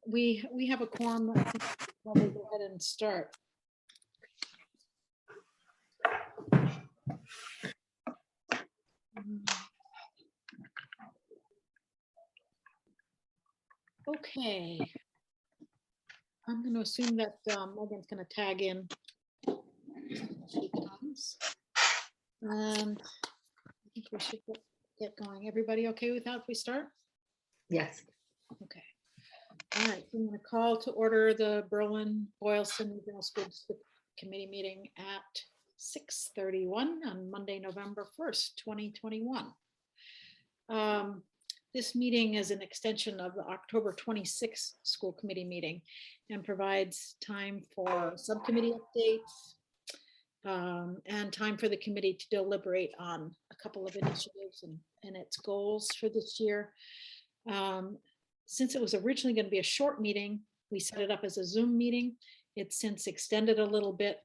We have a quorum. I think we'll probably go ahead and start. Okay. I'm going to assume that Megan's going to tag in when she comes. And I think we should get going. Everybody okay with that if we start? Yes. Okay. All right. I'm going to call to order the Boylston Regional School District Committee meeting at 6:31 on Monday, November 1st, 2021. This meeting is an extension of the October 26th school committee meeting and provides time for subcommittee updates and time for the committee to deliberate on a couple of initiatives and its goals for this year. Since it was originally going to be a short meeting, we set it up as a Zoom meeting. It's since extended a little bit,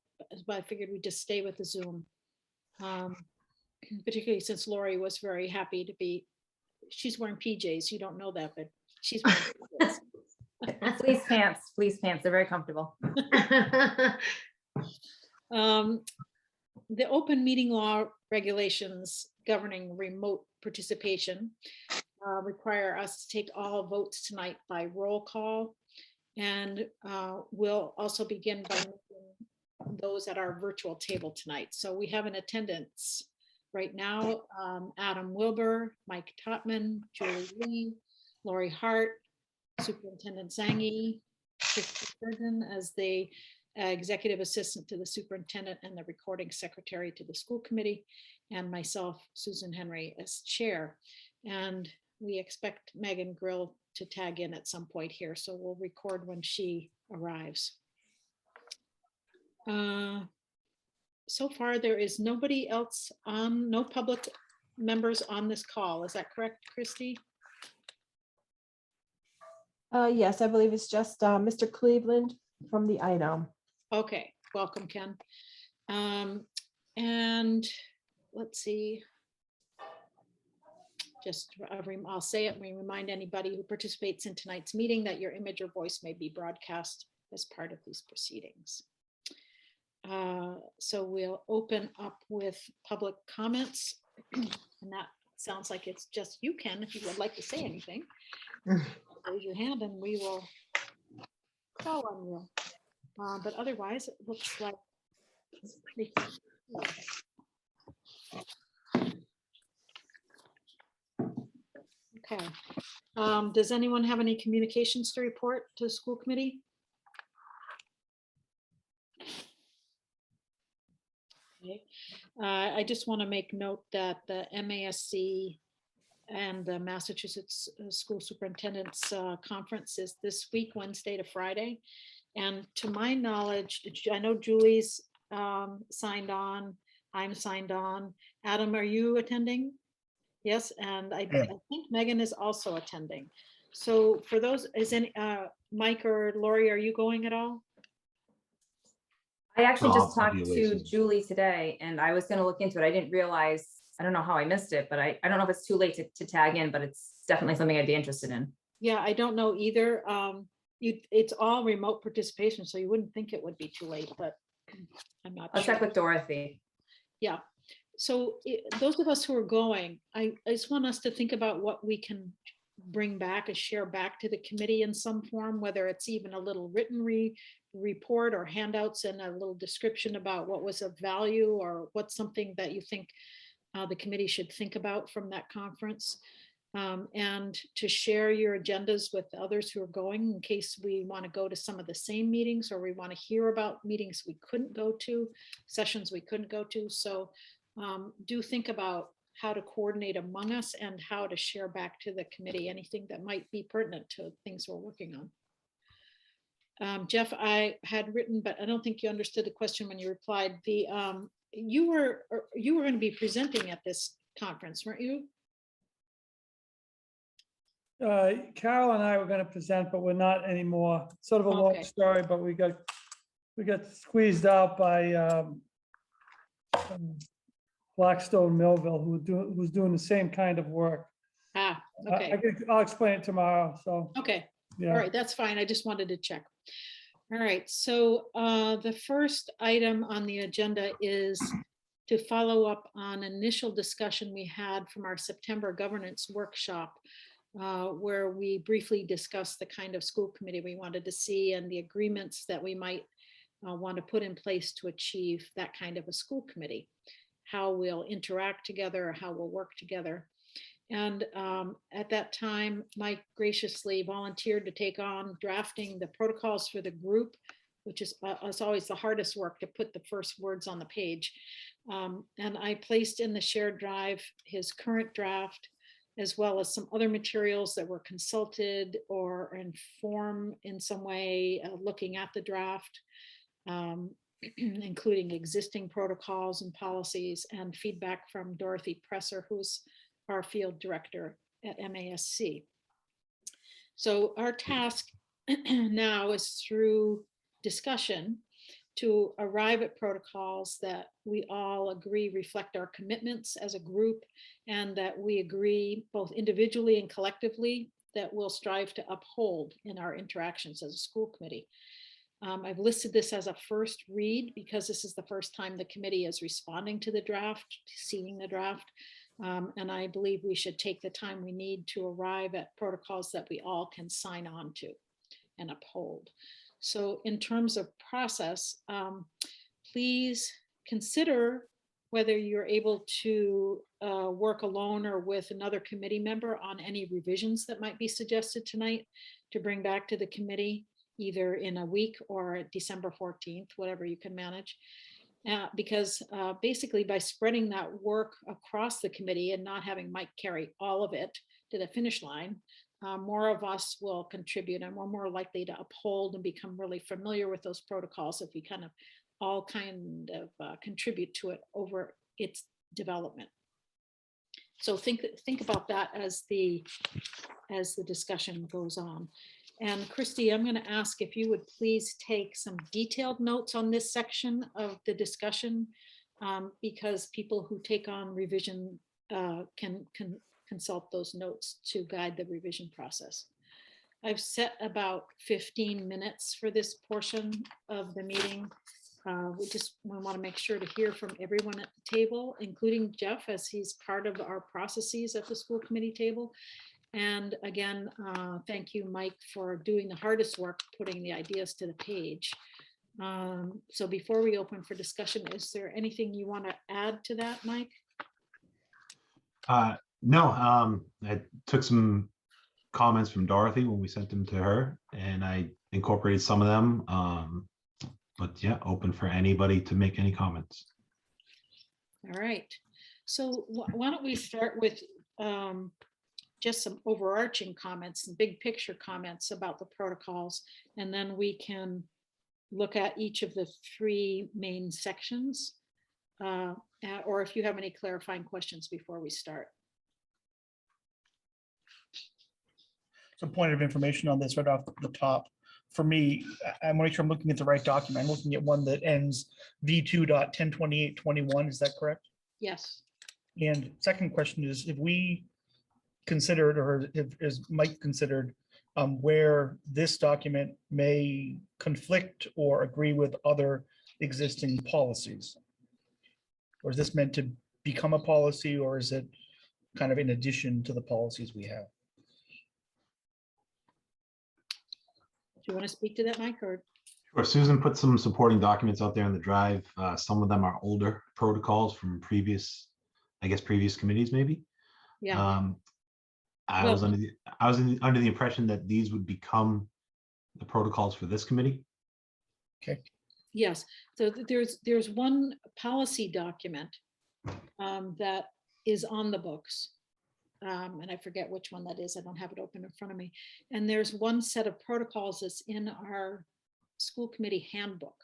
but I figured we'd just stay with the Zoom. Particularly since Lori was very happy to be, she's wearing PJs. You don't know that, but she's wearing PJs. Fleece pants, they're very comfortable. The open meeting law regulations governing remote participation require us to take all votes tonight by roll call, and we'll also begin by making those at our virtual table tonight. So we have in attendance right now Adam Wilbur, Mike Totman, Julie Lee, Lori Hart, Superintendent Zangi, as the executive assistant to the superintendent and the recording secretary to the school committee, and myself, Susan Henry, as chair. And we expect Megan Grill to tag in at some point here, so we'll record when she arrives. So far, there is nobody else on, no public members on this call. Is that correct, Christy? Yes, I believe it's just Mr. Cleveland from the item. Okay, welcome, Ken. And let's see. Just, I'll say it, we remind anybody who participates in tonight's meeting that your image or voice may be broadcast as part of these proceedings. So we'll open up with public comments, and that sounds like it's just you, Ken, if you would like to say anything. Raise your hand and we will call on you. But otherwise, it looks like it's pretty okay. Does anyone have any communications to report to the school committee? Okay. I just want to make note that the MASC and the Massachusetts School Superintendents Conference is this week, Wednesday to Friday. And to my knowledge, I know Julie's signed on, I'm signed on. Adam, are you attending? Yes, and I think Megan is also attending. So for those, is any, Mike or Lori, are you going at all? I actually just talked to Julie today and I was going to look into it. I didn't realize, I don't know how I missed it, but I don't know if it's too late to tag in, but it's definitely something I'd be interested in. Yeah, I don't know either. It's all remote participation, so you wouldn't think it would be too late, but I'm not I'll sure. check with Dorothy. Yeah. So those of us who are going, I just want us to think about what we can bring back and share back to the committee in some form, whether it's even a little written report or handouts and a little description about what was of value or what's something that you think the committee should think about from that conference. And to share your agendas with others who are going in case we want to go to some of the same meetings or we want to hear about meetings we couldn't go to, sessions we couldn't go to. So do think about how to coordinate among us and how to share back to the committee anything that might be pertinent to things we're working on. Jeff, I had written, but I don't think you understood the question when you replied. You were going to be presenting at this conference, weren't you? Carol and I were going to present, but we're not anymore. Sort of a long story, but we got squeezed out by Blackstone Millville, who's doing the same kind of work. Okay. I'll explain it tomorrow. So okay, Yeah. All right, that's fine. I just wanted to check. All right, so the first item on the agenda is to follow up on initial discussion we had from our September governance workshop, where we briefly discussed the kind of school committee we wanted to see and the agreements that we might want to put in place to achieve that kind of a school committee, how we'll interact together, how we'll work together. And at that time, Mike graciously volunteered to take on drafting the protocols for the group, which is always the hardest work, to put the first words on the page. And I placed in the shared drive his current draft, as well as some other materials that were consulted or informed in some way, looking at the draft, including existing protocols and policies, and feedback from Dorothy Presser, who's our field director at MASC. So our task now is, through discussion, to arrive at protocols that we all agree reflect our commitments as a group, and that we agree both individually and collectively that we'll strive to uphold in our interactions as a school committee. I've listed this as a first read because this is the first time the committee is responding to the draft, seeing the draft. And I believe we should take the time we need to arrive at protocols that we all can sign on to and uphold. So in terms of process, please consider whether you're able to work alone or with another committee member on any revisions that might be suggested tonight to bring back to the committee, either in a week or December 14th, whatever you can manage. Because basically, by spreading that work across the committee and not having Mike carry all of it to the finish line, more of us will contribute, and we're more likely to uphold and become really familiar with those protocols if we kind of all contribute to it over its development. So think about that as the discussion goes on. And Christy, I'm going to ask if you would please take some detailed notes on this section of the discussion, because people who take on revision can consult those notes to guide the revision process. I've set about 15 minutes for this portion of the meeting. We want to make sure to hear from everyone at the table, including Jeff, as he's part of our processes at the school committee table. And again, thank you, Mike, for doing the hardest work, putting the ideas to the page. So before we open for discussion, is there anything you want to add to that, Mike? No, I took some comments from Dorothy when we sent them to her, and I incorporated some of them. But yeah, open for anybody to make any comments. All right. So why don't we start with just some overarching comments and big picture comments about the protocols, and then we can look at each of the three main sections, or if you have any clarifying questions before we start. Some point of information on this right off the top. For me, I want to make sure I'm looking at the right document. I'm looking at one that ends V2.102821. Is that correct? Yes. And second question is, if we considered, or is Mike considered, where this document may conflict or agree with other existing policies? Or is this meant to become a policy, or is it kind of in addition to the policies we have? Do you want to speak to that, Mike? Or Sure. Susan put some supporting documents out there in the drive. Some of them are older protocols from previous committees, maybe. yeah. I was under the impression that these would become the protocols for this committee. Okay. Yes. So there's one policy document that is on the books. And I forget which one that is. I don't have it open in front of me. And there's one set of protocols that's in our school committee handbook.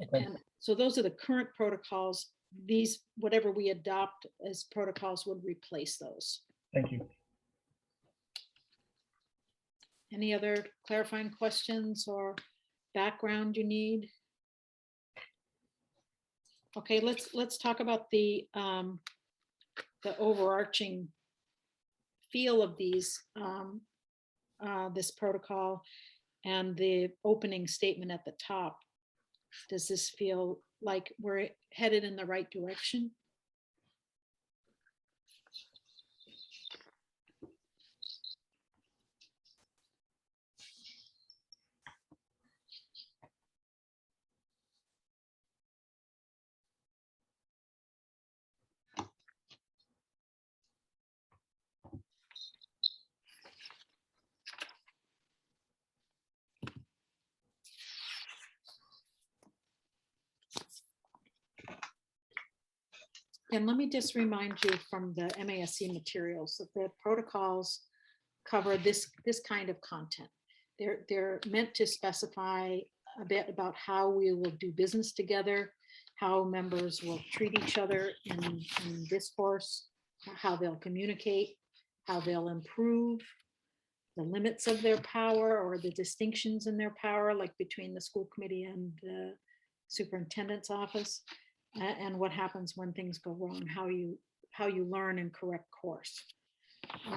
Okay. And so those are the current protocols. These, whatever we adopt as protocols, would replace those. Thank you. Any other clarifying questions or background you need? Okay, let's talk about the overarching feel of these this protocol and the opening statement at the top, does this feel like we're headed in the right direction? And let me just remind you from the MASC materials that the protocols cover this kind of content. They're meant to specify a bit about how we will do business together, how members will treat each other in discourse, how they'll communicate, how they'll improve, the limits of their power or the distinctions in their power, like between the school committee and the superintendent's office. And what happens when things go wrong, how you learn and correct course.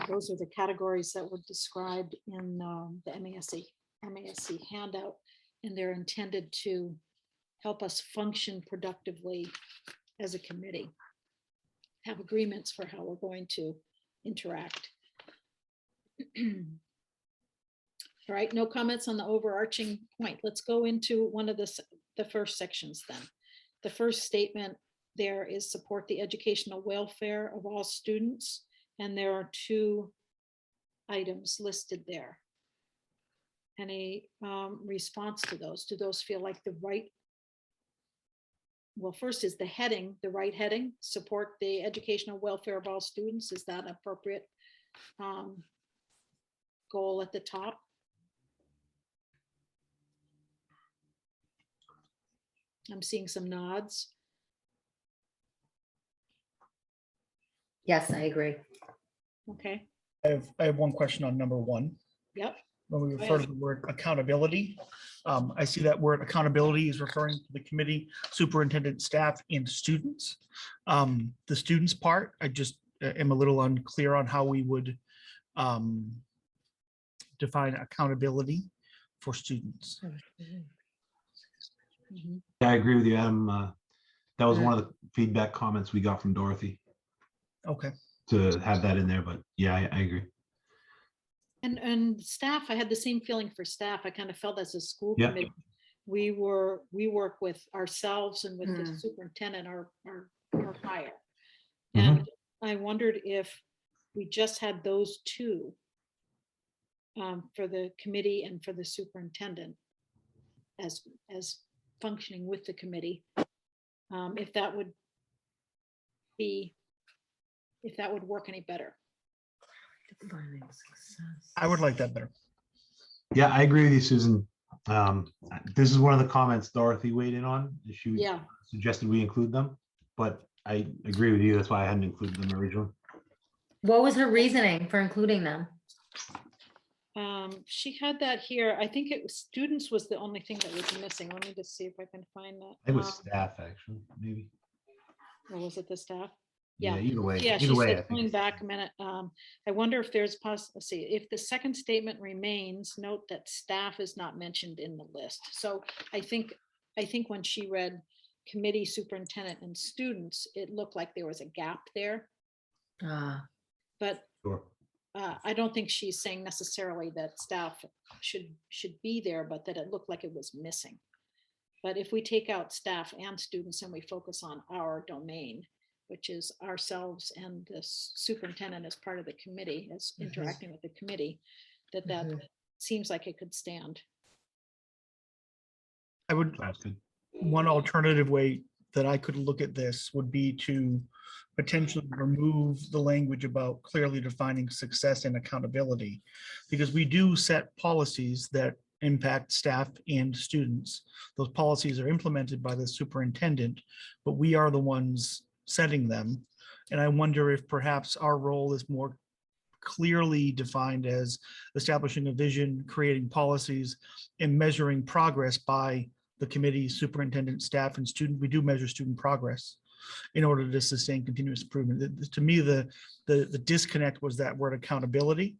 Those are the categories that were described in the MASC handout, and they're intended to help us function productively as a committee, have agreements for how we're going to interact. All right, no comments on the overarching point. Let's go into one of the first sections then. The first statement there is support the educational welfare of all students. And there are 2 items listed there. Any response to those? Do those feel like the right? Well, first is the heading, the right heading, support the educational welfare of all students. Is that an appropriate goal at the top? I'm seeing some nods. Yes, I agree. Okay. I have one question on number 1. Yep. When we refer to the word accountability, I see that word accountability is referring to the committee, superintendent, staff, and students. The students part, I just am a little unclear on how we would define accountability for students. Mhm. Yeah, I agree with you, Adam. That was one of the feedback comments we got from Dorothy, Okay. to have that in there, but yeah, I agree. And staff, I had the same feeling for staff. I kind of felt as a school Yeah. committee, we work with ourselves and with the superintendent, our hire. And I wondered if we just had those 2 for the committee and for the superintendent as functioning with the committee, if that would work any better. I would like that better. Yeah, I agree with you, Susan. This is one of the comments Dorothy weighed in on. She Yeah. suggested we include them, but I agree with you. That's why I hadn't included them originally. What was her reasoning for including them? She had that here. I think it was students was the only thing that was missing. Let me just see if I can find that. It was staff, actually, maybe. Or was it the staff? Yeah, either way. Yeah, Either she way, I said, think going it's- back a minute, I wonder if there's let's see, if the second statement remains, note that staff is not mentioned in the list. So I think when she read committee, superintendent, and students, it looked like there was a gap there. But Sure. I don't think she's saying necessarily that staff should be there, but that it looked like it was missing. But if we take out staff and students and we focus on our domain, which is ourselves and the superintendent as part of the committee, as interacting with the committee, that seems like it could stand. I would, Sounds good. one alternative way that I could look at this would be to potentially remove the language about clearly defining success and accountability, because we do set policies that impact staff and students. Those policies are implemented by the superintendent, but we are the ones setting them. And I wonder if perhaps our role is more clearly defined as establishing a vision, creating policies, and measuring progress by the committee, superintendent, staff, and student. We do measure student progress in order to sustain continuous improvement. To me, the disconnect was that word accountability.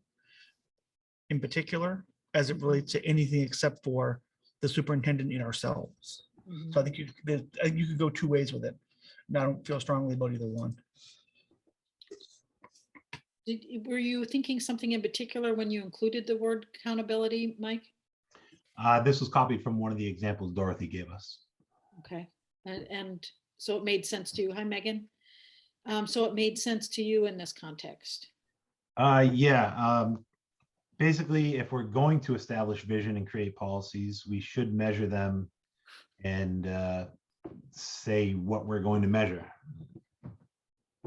in particular as it relates to anything except for the superintendent and ourselves. So I think you could go two ways with it. And I don't feel strongly about either one. Were you thinking something in particular when you included the word accountability, Mike? This was copied from one of the examples Dorothy gave us. Okay, and so it made sense to you. Hi, Megan. So it made sense to you in this context. Yeah. Basically, if we're going to establish vision and create policies, we should measure them and say what we're going to measure.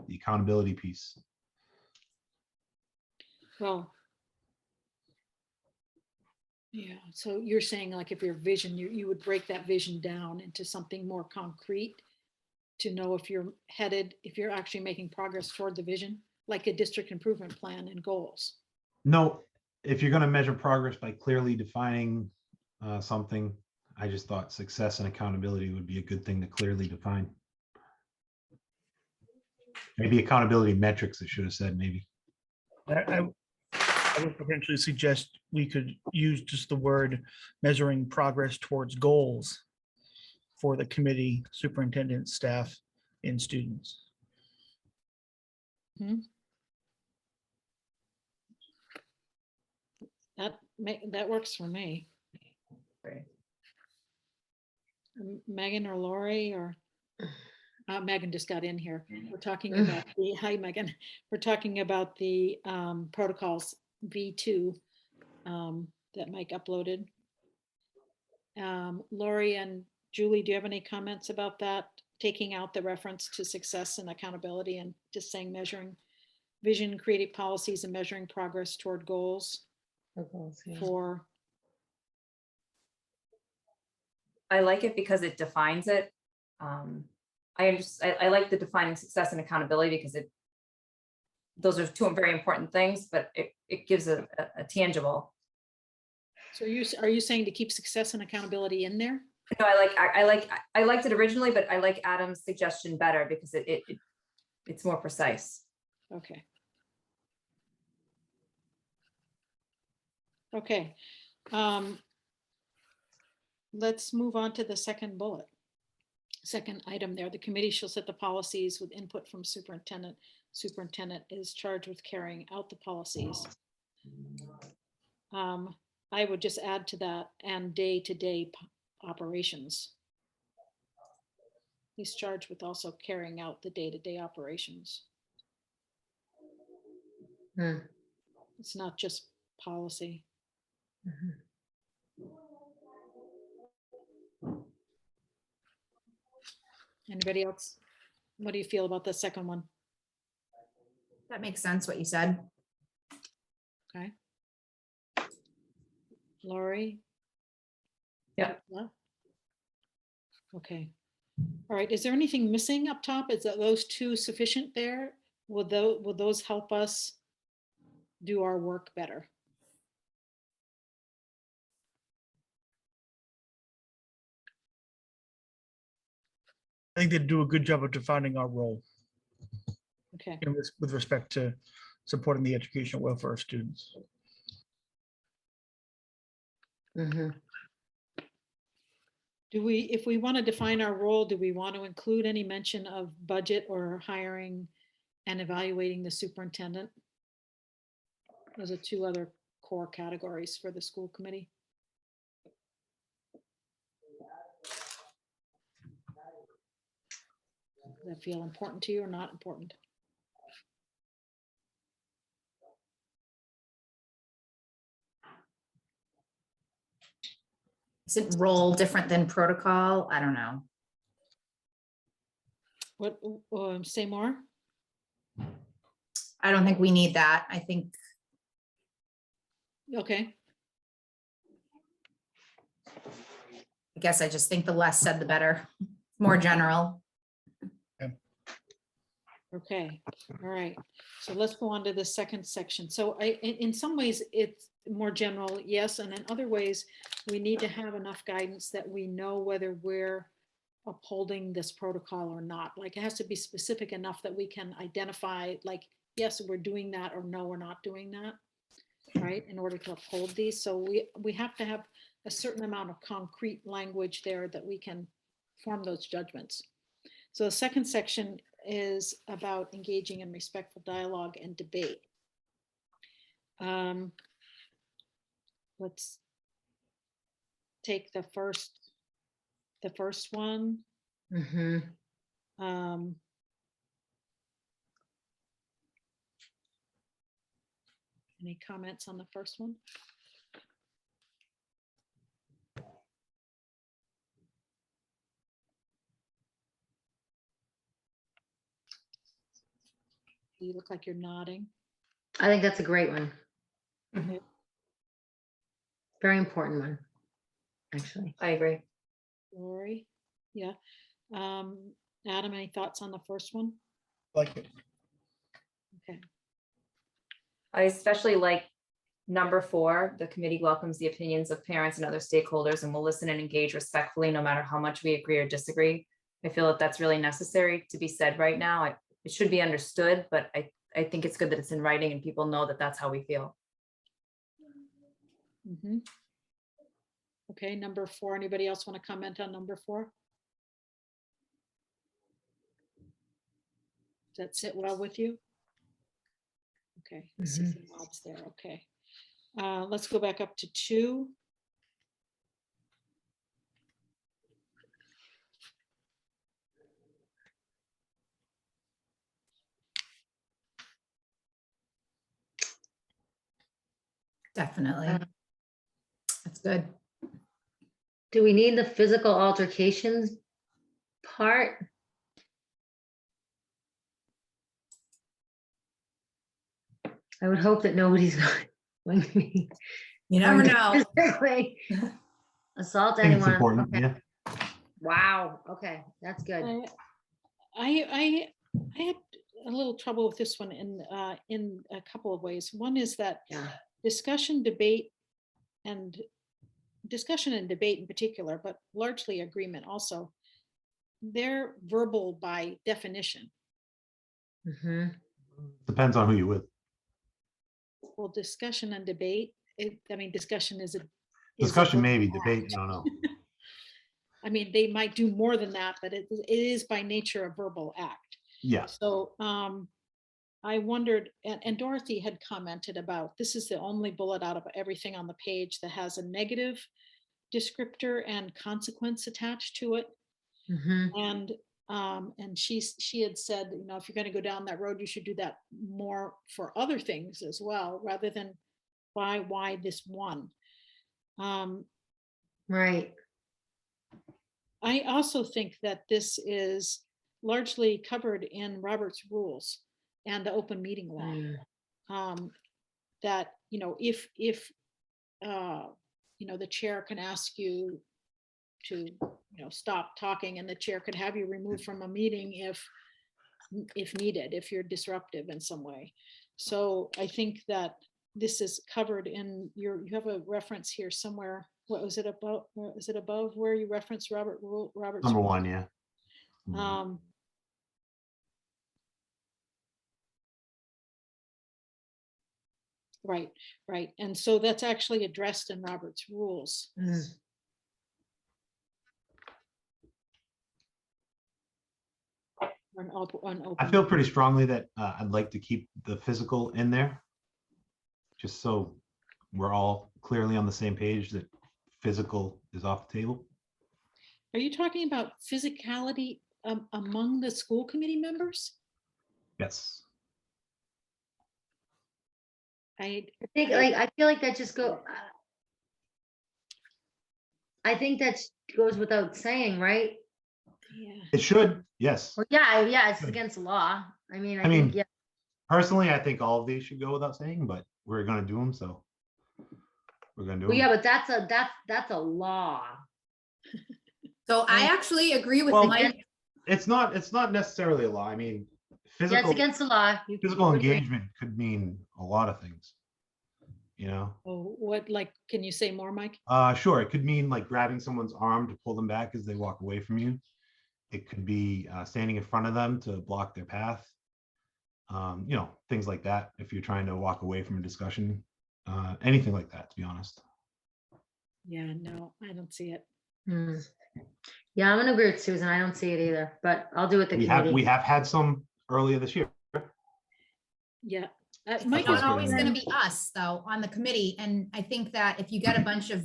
The accountability piece. Well, yeah, so you're saying like if your vision, you would break that vision down into something more concrete to know if you're headed, if you're actually making progress toward the vision, like a district improvement plan and goals. No, if you're going to measure progress by clearly defining something, I just thought success and accountability would be a good thing to clearly define. Maybe accountability metrics, I should have said, maybe. I would potentially suggest we could use just the word measuring progress towards goals for the committee, superintendent, staff, and students. That works for me. Great. Megan or Lori or Megan just got in here. We're talking about the, hi Megan, we're talking about the protocols V2 that Mike uploaded. Lori and Julie, do you have any comments about that? Taking out the reference to success and accountability and just saying measuring vision, creating policies and measuring progress toward goals for. I like it because it defines it. I like the defining success and accountability because those are two very important things, but it gives a tangible. So are you saying to keep success and accountability in there? No, I liked it originally, but I like Adam's suggestion better because it's more precise. Okay. Okay. Let's move on to the second bullet. Second item there, the committee shall set the policies with input from superintendent. Superintendent is charged with carrying out the policies. I would just add to that and day-to-day operations. He's charged with also carrying out the day-to-day operations. It's not just policy. Anybody else? What do you feel about the second one? That makes sense, what you said. Okay. Lori? Yeah. Okay. All right. Is there anything missing up top? Is that those two sufficient there? Will those help us do our work better? I think they do a good job of defining our role. Okay. With respect to supporting the educational welfare of students. Do we, if we want to define our role, do we want to include any mention of budget or hiring and evaluating the superintendent? Those are two other core categories for the school committee. Does that feel important to you or not important? Isn't role different than protocol? I don't know. What, say more? I don't think we need that. I think, Okay. I guess I just think the less said, the better, more general. Okay, all right. So let's go on to the second section. So in some ways, it's more general, yes, and in other ways, we need to have enough guidance that we know whether we're upholding this protocol or not. Like it has to be specific enough that we can identify, like, yes, we're doing that, or no, we're not doing that. right, in order to uphold these. So we have to have a certain amount of concrete language there that we can form those judgments. So the second section is about engaging in respectful dialogue and debate. Let's take the first one. Mhm. Any comments on the first one? You look like you're nodding. I think that's a great one. Mhm. Very important one, actually. I agree. Lori, yeah. Adam, any thoughts on the first one? Like it. Okay. I especially like number 4, the committee welcomes the opinions of parents and other stakeholders and will listen and engage respectfully, no matter how much we agree or disagree. I feel that that's really necessary to be said right now. It should be understood, but I think it's good that it's in writing and people know that that's how we feel. Mhm. Okay, number 4. Anybody else want to comment on number 4? Does that sit well with you? Okay, I see some nods there. Okay. Let's go back up to 2. Definitely. That's good. Do we need the physical altercations part? I would hope that nobody's going to be. You never know. physically assault I think it's anyone. important, Okay. yeah. Wow, okay, that's good. I had a little trouble with this one in a couple of ways. One is that Yeah. discussion and debate in particular, but largely agreement also, they're verbal by definition. Mhm. Depends on who you're with. Well, discussion and debate, discussion is a Discussion, verbal maybe, act. debate, I don't know. I mean, they might do more than that, but it is by nature a verbal act. Yeah, So I wondered, and Dorothy had commented about, this is the only bullet out of everything on the page that has a negative descriptor and consequence attached to it. Mhm. And she had said, you know, if you're going to go down that road, you should do that more for other things as well, rather than why this one. Right. I also think that this is largely covered in Robert's rules and the open meeting law. Mm. That, you know, if you know, the chair can ask you to, you know, stop talking, and the chair could have you removed from a meeting if needed, if you're disruptive in some way. So I think that this is covered in you have a reference here somewhere. What was it about? Is it above where you reference Robert's number rules? 1, yeah. Right, right. And so that's actually addressed in Robert's rules. Mm. I feel pretty strongly that I'd like to keep the physical in there, just so we're all clearly on the same page that physical is off the table. Are you talking about physicality among the school committee members? Yes. I think I feel like that just go. I think that goes without saying, right? Yeah. It should, yes. Well, yeah, it's against the law. I mean, I think, yeah. Personally, I think all of these should go without saying, but we're gonna do them, so we're gonna do Well, them. yeah, but that's a law. So I actually agree with Well, Mike. It's not necessarily a law. I mean, Yeah, it's physical against the law. physical engagement could mean a lot of things, you know? Oh, what, like, can you say more, Mike? Sure. It could mean like grabbing someone's arm to pull them back as they walk away from you. It could be standing in front of them to block their path. You know, things like that. If you're trying to walk away from a discussion, anything like that, to be honest. Yeah, no, I don't see it. Hmm. Yeah, I'm gonna agree with Susan. I don't see it either, but I'll do it the We committee. have had some earlier this year. Yeah. It's Mike not is always putting gonna in- be us, though, on the committee, and I think that if you get a bunch of,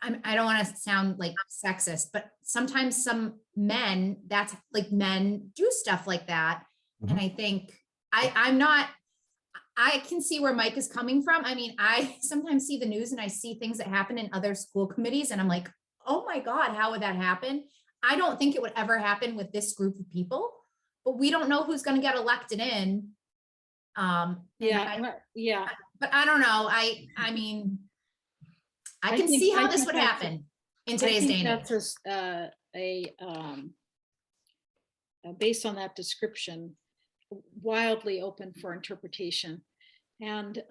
I don't wanna sound like sexist, but sometimes some men, that's like men do stuff like that. And I think, I can see where Mike is coming from. I mean, I sometimes see the news and I see things that happen in other school committees and I'm like, oh my God, how would that happen? I don't think it would ever happen with this group of people, but we don't know who's gonna get elected in. And Yeah. but I don't know. I mean, I I can think- see I how this think would that's- happen in I today's day think and age. that's based on that description, wildly open for interpretation. And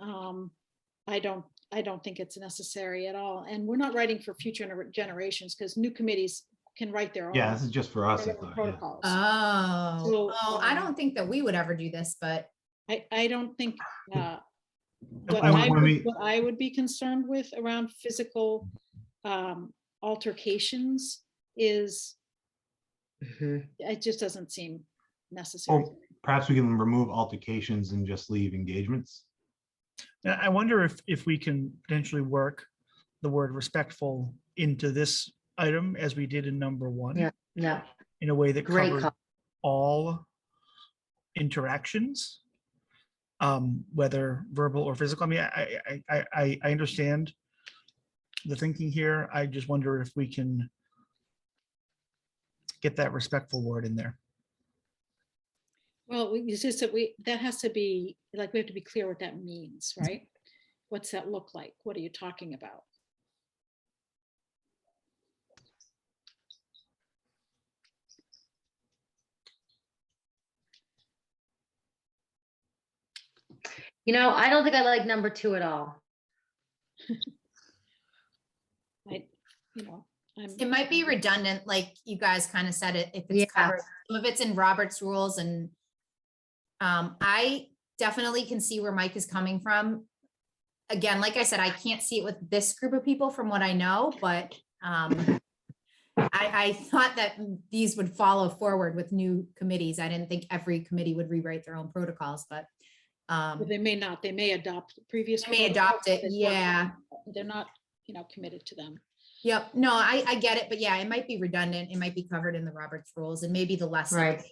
I don't think it's necessary at all. And we're not writing for future generations because new committees can write their own. Yeah, this is just for us, I their own thought. Yeah. protocols. Oh, So, I don't think that we would ever do this, but I don't think, And what I would be concerned with around physical altercations is, Mhm. it just doesn't seem necessary. Or perhaps we can remove altercations and just leave engagements. Now, I wonder if we can potentially work the word respectful into this item as we did in number 1. Yeah. Yeah, In a way that great covers call. all interactions, whether verbal or physical. I mean, I understand the thinking here. I just wonder if we can get that respectful word in there. Well, it's just that that has to be, like, we have to be clear what that means, right? What's that look like? What are you talking about? You know, I don't think I like number 2 at all. it might be redundant, like you guys kind of said it, if it's Yeah. covered. Some of it's in Robert's rules and I definitely can see where Mike is coming from. Again, like I said, I can't see it with this group of people from what I know, but I thought that these would follow forward with new committees. I didn't think every committee would rewrite their own protocols, but Well, they may not, they may adopt previous. they may adopt it, protocols, yeah. They're not, committed to them. Yep, no, I get it, but yeah, it might be redundant. It might be covered in the Roberts rules and maybe the less. Right.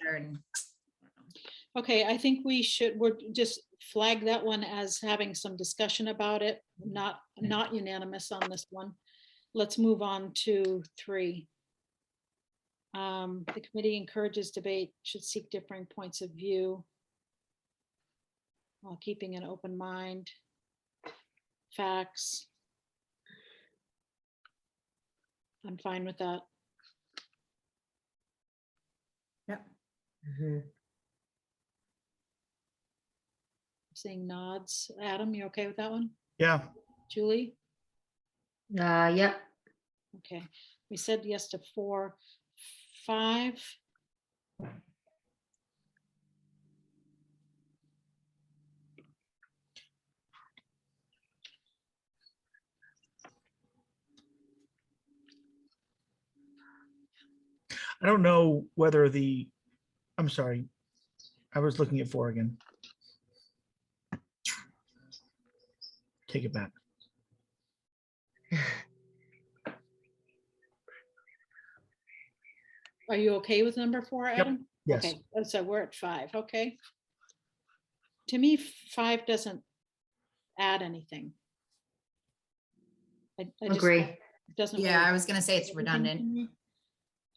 Okay, I think we're just flag that one as having some discussion about it, not unanimous on this one. Let's move on to 3. The committee encourages debate, should seek differing points of view while keeping an open mind. Facts. I'm fine with that. Mhm. Seeing nods. Adam, you okay with that one? Yeah, Julie? Yep. Okay, we said yes to 4. 5. I don't know whether I'm sorry, I was looking at 4 again. Take it back. Are you okay with number 4, Adam? Yes. Okay, so we're at 5, okay. To me, 5 doesn't add anything. I just Agree. don't- it doesn't. Yeah, really I was gonna say it's do anything to redundant. me.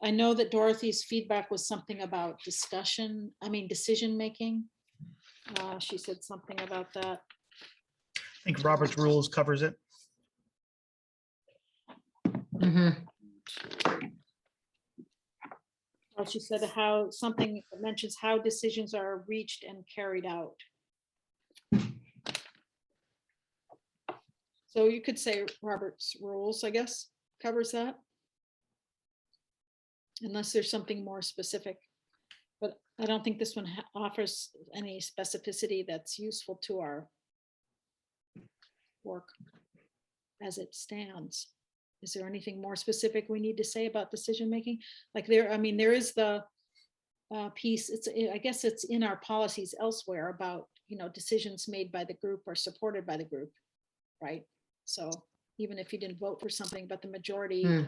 I know that Dorothy's feedback was something about decision-making. She said something about that. I think Robert's rules covers it. Mhm. Well, she said something that mentions how decisions are reached and carried out. So you could say Robert's rules, I guess, covers that. Unless there's something more specific. But I don't think this one offers any specificity that's useful to our work as it stands. Is there anything more specific we need to say about decision-making? Like there, I mean, there is the piece, I guess it's in our policies elsewhere about, decisions made by the group or supported by the group, right? So even if you didn't vote for something, but the majority Hmm.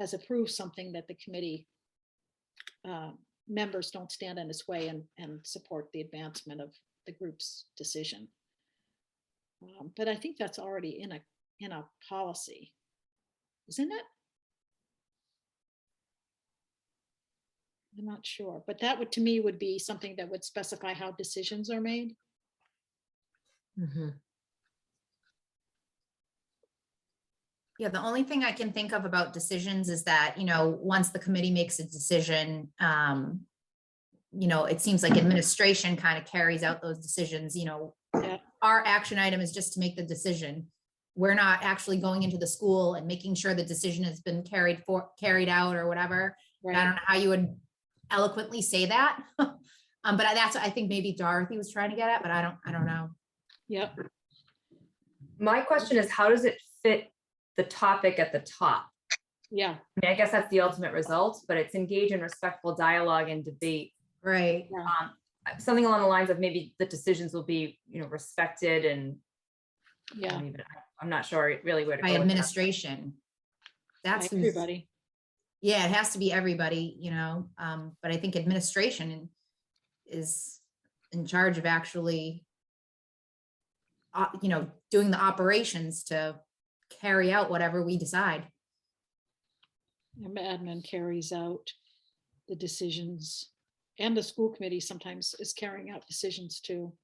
has approved something, that the committee members don't stand in its way and support the advancement of the group's decision. But I think that's already in a policy, isn't it? I'm not sure, but that would, to me, would be something that would specify how decisions are made. Mhm. Yeah, the only thing I can think of about decisions is that, once the committee makes a decision, it seems like administration kind of carries out those decisions, Yeah. Our action item is just to make the decision. We're not actually going into the school and making sure the decision has been carried out or whatever. And I don't know how you would eloquently say that. But that's what I think maybe Dorothy was trying to get at, but I don't know. Yep. My question is, how does it fit the topic at the top? Yeah. I mean, I guess that's the ultimate result, but it's engage in respectful dialogue and debate. Right. Yeah. Something along the lines of maybe the decisions will be, respected and Yeah. I'm not sure really where to By go with that. administration. That's who's- Everybody. Yeah, it has to be everybody, but I think administration is in charge of actually, doing the operations to carry out whatever we decide. Admin carries out the decisions, and the school committee sometimes is carrying out decisions too.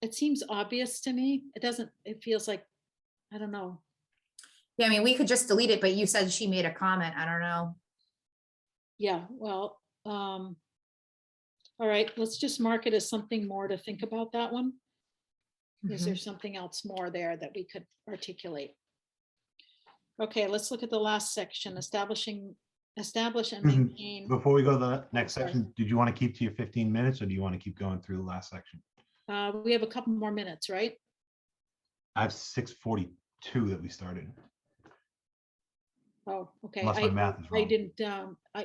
It seems obvious to me. It feels like, I don't know. Yeah, I mean, we could just delete it, but you said she made a comment. I don't know. Yeah, well, all right, let's just mark it as something more to think about, that one. Is there something else more there that we could articulate? Okay, let's look at the last section, establish and maintain. Before we go to the next Sorry. section, did you want to keep to your 15 minutes or do you want to keep going through the last section? We have a couple more minutes, right? I have 6:42 that we started. Oh, okay. Unless my math is I wrong. didn't,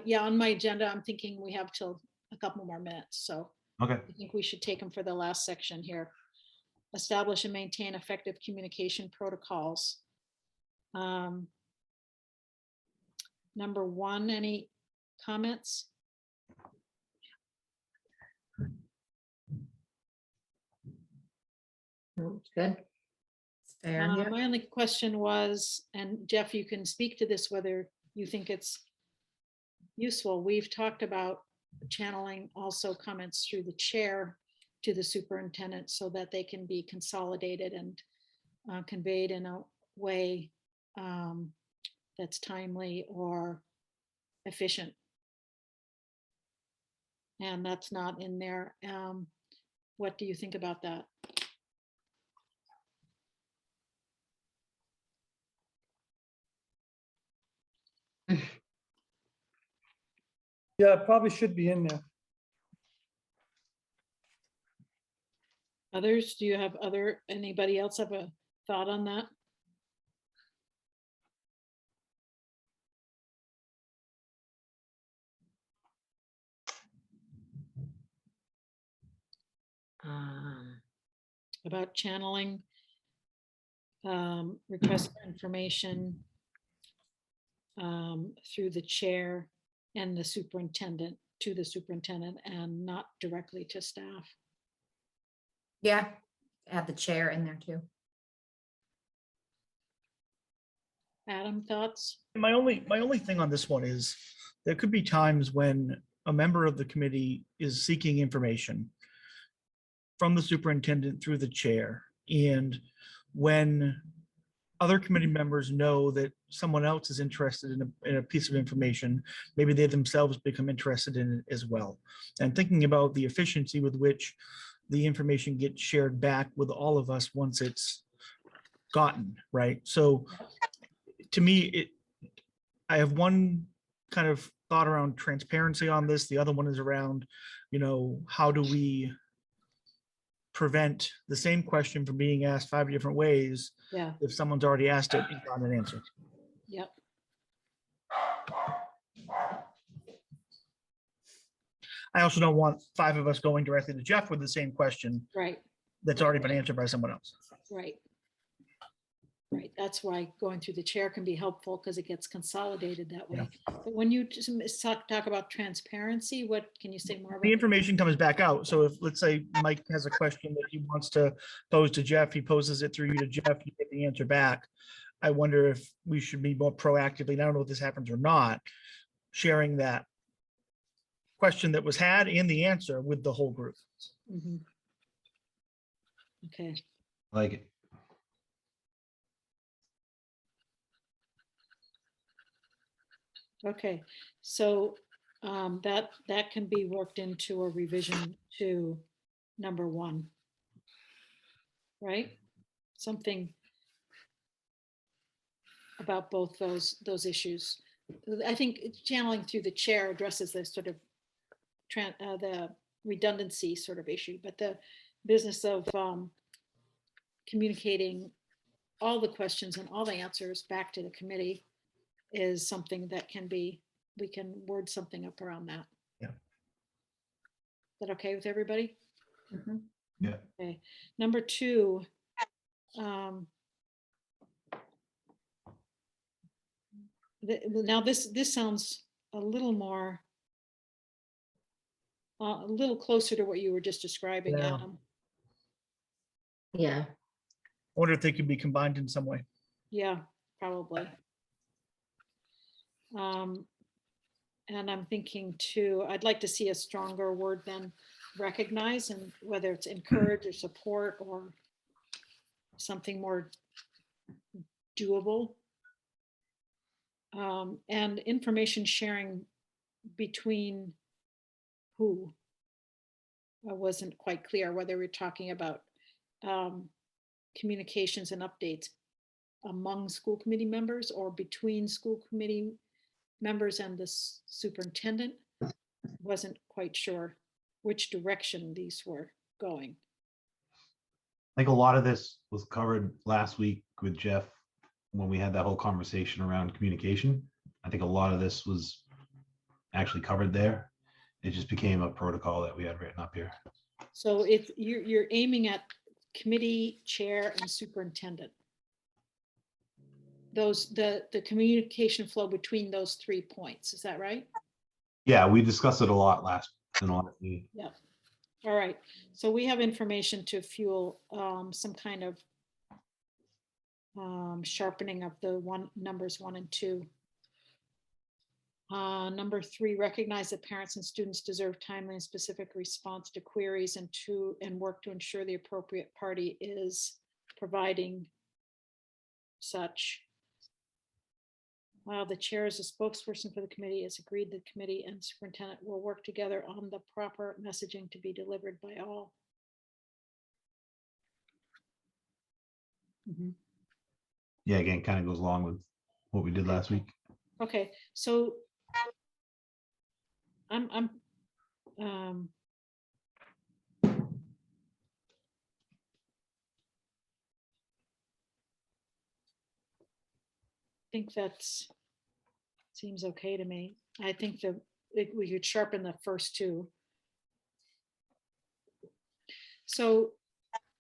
yeah, on my agenda, I'm thinking we have till a couple more minutes, so Okay. I think we should take them for the last section here. Establish and maintain effective communication protocols. Number one, any comments? Good. Fair, yeah. My only question was, and Jeff, you can speak to this, whether you think it's useful. We've talked about channeling also comments through the chair to the superintendent so that they can be consolidated and conveyed in a way that's timely or efficient. And that's not in there. What do you think about that? Yeah, it probably should be in there. Others, do you have anybody else have a thought on that? About channeling request for information through the chair and the superintendent, to the superintendent, and not directly to staff. Yeah, add the chair in there too. Adam, thoughts? My only thing on this one is there could be times when a member of the committee is seeking information from the superintendent through the chair. And when other committee members know that someone else is interested in a piece of information, maybe they themselves become interested in it as well. And thinking about the efficiency with which the information gets shared back with all of us once it's gotten, right? So to me, I have one kind of thought around transparency on this. The other one is around, how do we prevent the same question from being asked 5 different ways Yeah, if someone's already asked it and gotten an answer. yep. I also don't want 5 of us going directly to Jeff with the same question Right, that's already been answered by someone else. right. Right, that's why going through the chair can be helpful because it gets consolidated that way. But when you talk about transparency, what can you say more about? The information comes back out. So if, let's say, Mike has a question that he wants to pose to Jeff, he poses it through you to Jeff, you get the answer back. I wonder if we should be more proactively, and I don't know if this happens or not, sharing that question that was had and the answer with the whole group. Mhm. Okay, Like it. okay, so that can be worked into a revision to number 1. Right? Something about both those issues. I think channeling through the chair addresses the sort of the redundancy sort of issue, but the business of communicating all the questions and all the answers back to the committee is something that we can word something up around that. Yeah. Is that okay with everybody? Mhm. Yeah. Okay. Number 2, now this sounds a little more, a little closer to what you were just describing, Yeah. Adam. Yeah, I wonder if they could be combined in some way. Yeah, probably. And I'm thinking too, I'd like to see a stronger word than recognize, and whether it's encourage or support or something more doable. And information sharing between who? I wasn't quite clear whether we're talking about communications and updates among school committee members or between school committee members and the superintendent. Wasn't quite sure which direction these were going. I think a lot of this was covered last week with Jeff when we had that whole conversation around communication. I think a lot of this was actually covered there. It just became a protocol that we had written up here. So if you're aiming at committee chair and superintendent, the communication flow between those 3 points, is that right? Yeah, we discussed it a lot in the last meeting. Yeah. All right. So we have information to fuel some kind of sharpening of the numbers 1 and 2. Number 3, recognize that parents and students deserve timely and specific response to queries, and work to ensure the appropriate party is providing such. While the chair is a spokesperson for the committee, has agreed the committee and superintendent will work together on the proper messaging to be delivered by all. Yeah, again, kind of goes along with what we did last week. Okay, so I'm think that's seems okay to me. I think we could sharpen the first 2. So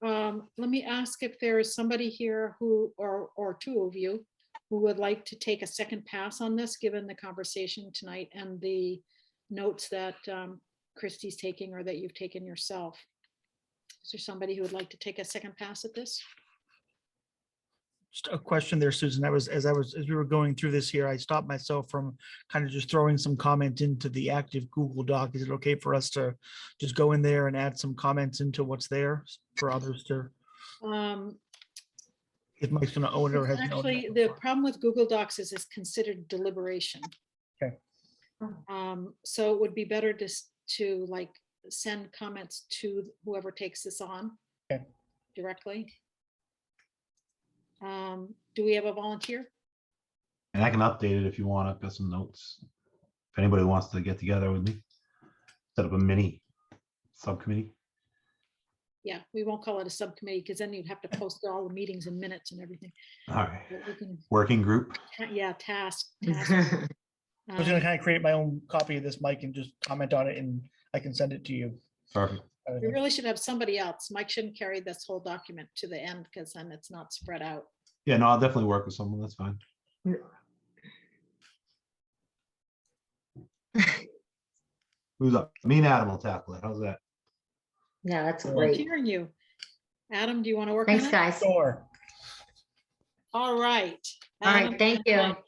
let me ask if there is somebody here who, or 2 of you, who would like to take a second pass on this, given the conversation tonight and the notes that Christie's taking or that you've taken yourself. Is there somebody who would like to take a second pass at this? Just a question there, Susan. As we were going through this here, I stopped myself from kind of just throwing some comment into the active Google Doc. Is it okay for us to just go in there and add some comments into what's there for others to, if Mike's going to own it or has. Actually, the problem with Google Docs is it's considered deliberation. Okay. So it would be better to like send comments to whoever takes this on. Okay. Directly. Do we have a volunteer? And I can update it if you want. I've got some notes. If anybody wants to get together with me, set up a mini subcommittee. yeah, we won't call it a subcommittee because then you'd have to post all the meetings and minutes and everything. All right. But we can, Working group. yeah, task. I was gonna Um, kind of create my own copy of this, Mike, and just comment on it, and I can send it to you. Perfect. We really should have somebody else. Mike shouldn't carry this whole document to the end because then it's not spread out. Yeah, no, I'll definitely work with someone. That's fine. Who's up? Me and Adam will tackle it. How's that? Yeah, that's I'm great. hearing you. Adam, do you want to work on Thanks, it? guys. Sure. All right. All Adam right, thank and you. Mike,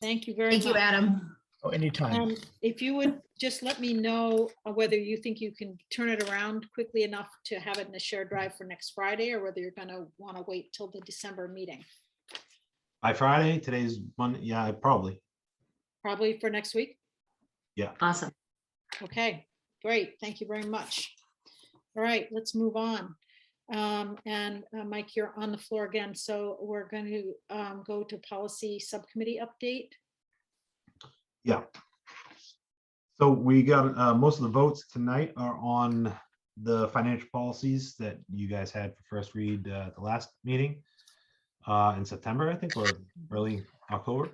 thank you very much. Thank you, Adam. Oh, anytime. If you would just let me know whether you think you can turn it around quickly enough to have it in a shared drive for next Friday, or whether you're gonna want to wait till the December meeting, By Friday, today's Monday. Yeah, probably. probably for next week. Awesome. Okay, great. Thank you very much. All right, let's move on. Mike, you're on the floor again. So we're going to go to policy subcommittee update. Yeah. So we got most of the votes tonight are on the financial policies that you guys had for first read the last meeting in September, I think, or early October.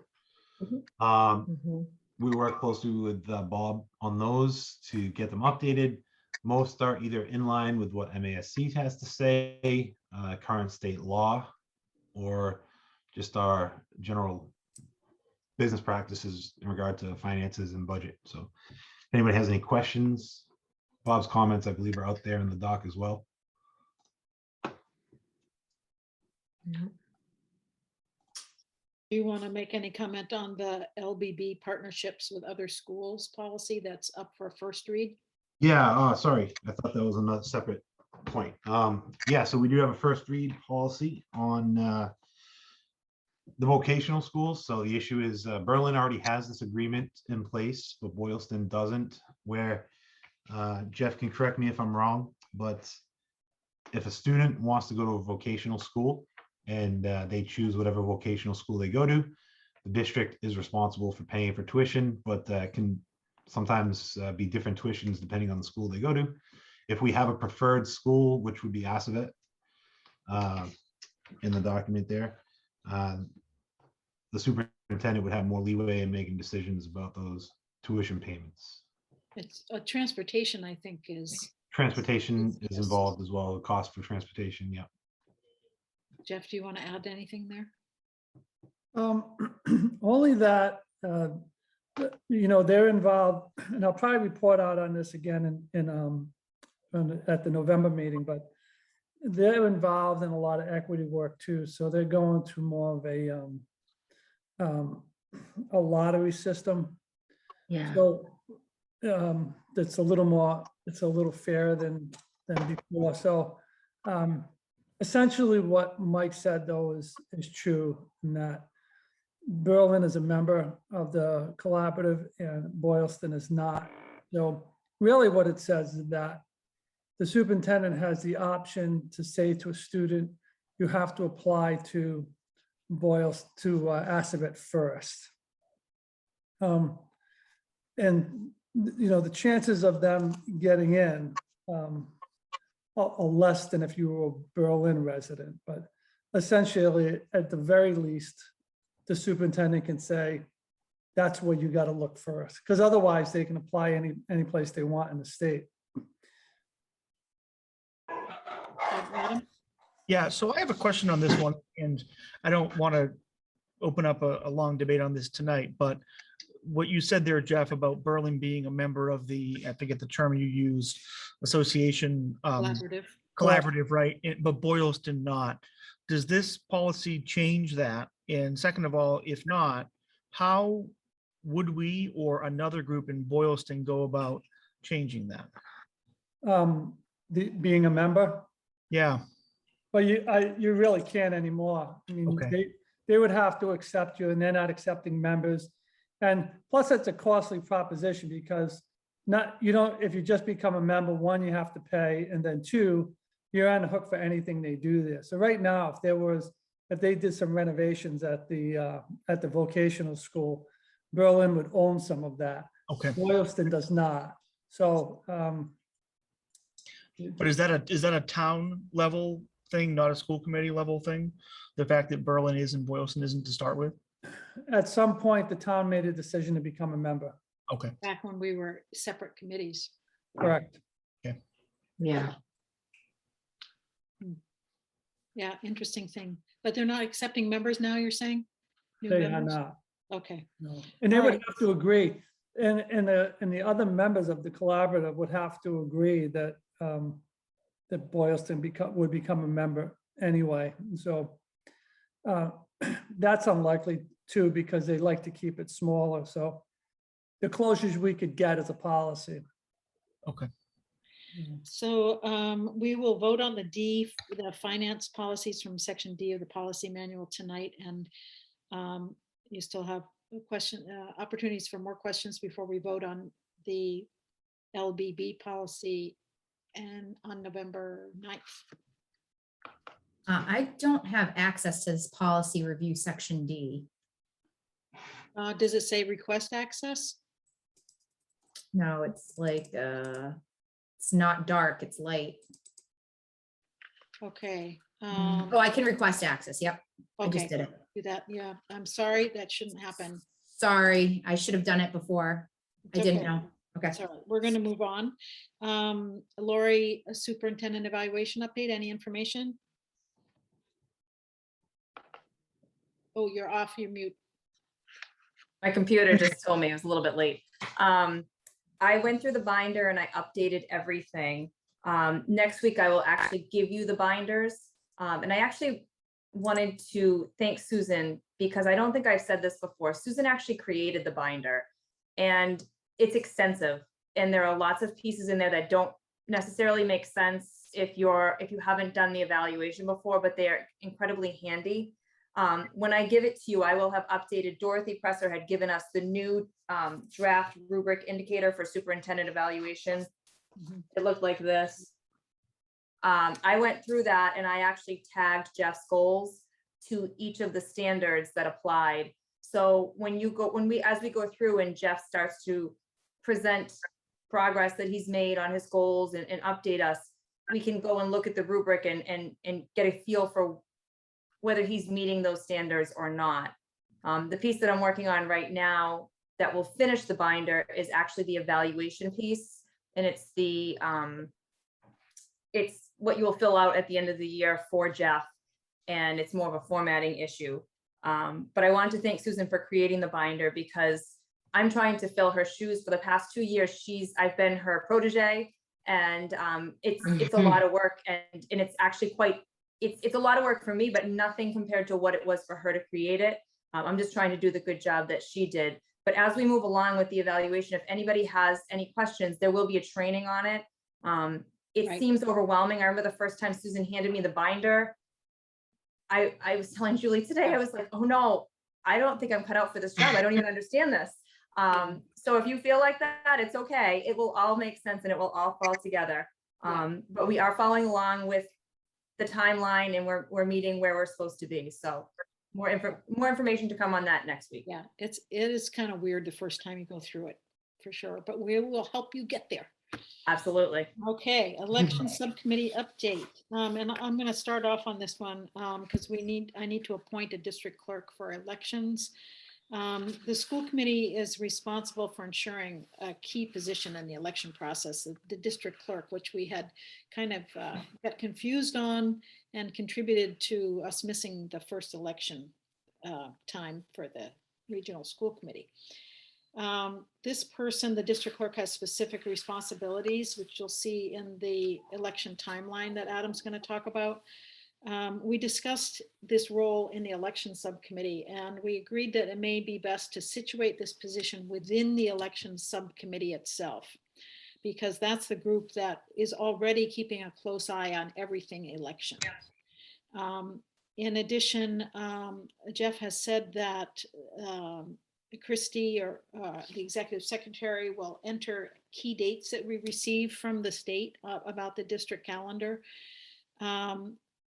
We work closely with Bob on those to get them updated. Most are either in line with what MASC has to say, current state law, or just our general business practices in regard to finances and budget. So if anybody has any questions, Bob's comments, I believe, are out there in the doc as well. Do you want to make any comment on the LBB partnerships with other schools policy that's up for first read? Yeah, sorry, I thought that was another separate point. Yeah, so we do have a first read policy on the vocational schools. So the issue is Berlin already has this agreement in place, but Boylston doesn't, where Jeff can correct me if I'm wrong, but if a student wants to go to a vocational school and they choose whatever vocational school they go to, the district is responsible for paying for tuition, but can sometimes be different tuitions depending on the school they go to. If we have a preferred school, which would be Assabet in the document there, the superintendent would have more leeway in making decisions about those tuition payments. It's transportation, I think, is. Transportation is involved as well, the cost for transportation, yeah. Jeff, do you want to add anything there? Only that, they're involved, and I'll probably report out on this again at the November meeting, but they're involved in a lot of equity work too. So they're going through more of a lottery system. Yeah. So it's a little fairer than before. So essentially what Mike said though is true, in that Berlin is a member of the collaborative and Boylston is not. So really what it says is that the superintendent has the option to say to a student, you have to apply to Assabet first. And the chances of them getting in are less than if you were a Berlin resident, but essentially at the very least, the superintendent can say, that's where you got to look first, because otherwise they can apply any place they want in the state. Adam? Yeah, so I have a question on this one, and I don't want to open up a long debate on this tonight, but what you said there, Jeff, about Berlin being a member of the, I forget the term you used, association. Collaborative, right? But Boylston not. Does this policy change that? And second of all, if not, how would we or another group in Boylston go about changing that? Being a member? Yeah. Well, you really can't anymore. I mean, Okay. they would have to accept you, and they're not accepting members. And plus, it's a costly proposition because if you just become a member, one, you have to pay, and then two, you're on the hook for anything they do there. So right now, if they did some renovations at the vocational school, Berlin would own some of that. Okay. Boylston does not. So But is that a town level thing, not a school committee level thing? The fact that Berlin is and Boylston isn't to start with? At some point, the town made a decision to become a member. Okay, Back when we were separate committees. Correct. Yeah. Yeah, interesting thing. But they're not accepting members now, you're saying? New They are members? not. Okay, No. And they would Alright. have to agree, and the other members of the collaborative would have to agree that, that Boylston would become a member anyway. And so that's unlikely too, because they like to keep it smaller. So the closest we could get is a policy. okay. so we will vote on the D, the finance policies from section D of the policy manual tonight. And you still have a question, opportunities for more questions before we vote on the LBB policy and on November 9th. I don't have access to this policy review section D. Does it say request access? No, it's like, it's not dark, it's light. Okay. Oh, I can request access. Yep, I just Okay, did it. do that. Yeah, I'm sorry, that shouldn't happen. Sorry, I should have done it before. I It's didn't okay. know. Okay. That's all right. We're going to move on. Lori, a superintendent evaluation update, any information? Oh, you're off, you're mute. My computer just told me it was a little bit late. I went through the binder and I updated everything. Next week, I will actually give you the binders. And I actually wanted to thank Susan because I don't think I've said this before. Susan actually created the binder and it's extensive. And there are lots of pieces in there that don't necessarily make sense if you haven't done the evaluation before, but they're incredibly handy. When I give it to you, I will have updated. Dorothy Presser had given us the new draft rubric indicator for superintendent evaluation. It looked like this. I went through that and I actually tagged Jeff's goals to each of the standards that applied. So as we go through and Jeff starts to present progress that he's made on his goals and update us, we can go and look at the rubric and get a feel for whether he's meeting those standards or not. The piece that I'm working on right now that will finish the binder is actually the evaluation piece. And it's it's what you will fill out at the end of the year for Jeff. And it's more of a formatting issue. But I wanted to thank Susan for creating the binder because I'm trying to fill her shoes for the past 2 years. I've been her protege and it's a lot of work and it's actually it's a lot of work for me, but nothing compared to what it was for her to create it. I'm just trying to do the good job that she did. But as we move along with the evaluation, if anybody has any questions, there will be a training on it. It Right. seems overwhelming. I remember the first time Susan handed me the binder. I was telling Julie today, I was like, oh no, I don't think I'm cut out for this job. I don't even understand this. So if you feel like that, it's okay. It will all make sense and it will all fall together. But we are following along with the timeline and we're meeting where we're supposed to be. So more information to come on that next week. Yeah, it is kind of weird the first time you go through it, for sure, but we will help you get there. Absolutely. Okay, election subcommittee update. And I'm going to start off on this one because I need to appoint a district clerk for elections. The school committee is responsible for ensuring a key position in the election process, the district clerk, which we had kind of got confused on and contributed to us missing the first election time for the regional school committee. This person, the district clerk, has specific responsibilities, which you'll see in the election timeline that Adam's going to talk about. We discussed this role in the election subcommittee, and we agreed that it may be best to situate this position within the election subcommittee itself, because that's the group that is already keeping a close eye on everything election. In addition, Jeff has said that Christie or the executive secretary will enter key dates that we receive from the state about the district calendar.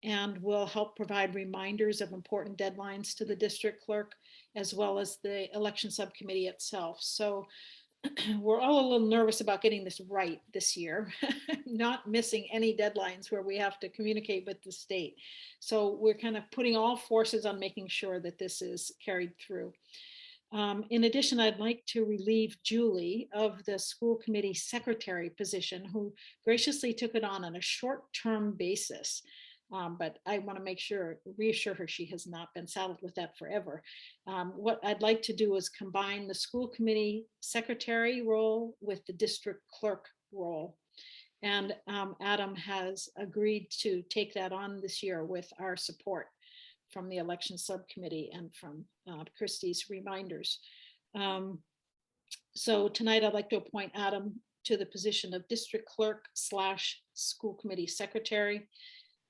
And will help provide reminders of important deadlines to the district clerk, as well as the election subcommittee itself. So we're all a little nervous about getting this right this year, not missing any deadlines where we have to communicate with the state. So we're kind of putting all forces on making sure that this is carried through. In addition, I'd like to relieve Julie of the school committee secretary position, who graciously took it on a short-term basis. But I want to make sure, reassure her she has not been saddled with that forever. What I'd like to do is combine the school committee secretary role with the district clerk role. And Adam has agreed to take that on this year with our support from the election subcommittee and from Christie's reminders. So tonight I'd like to appoint Adam to the position of district clerk / school committee secretary,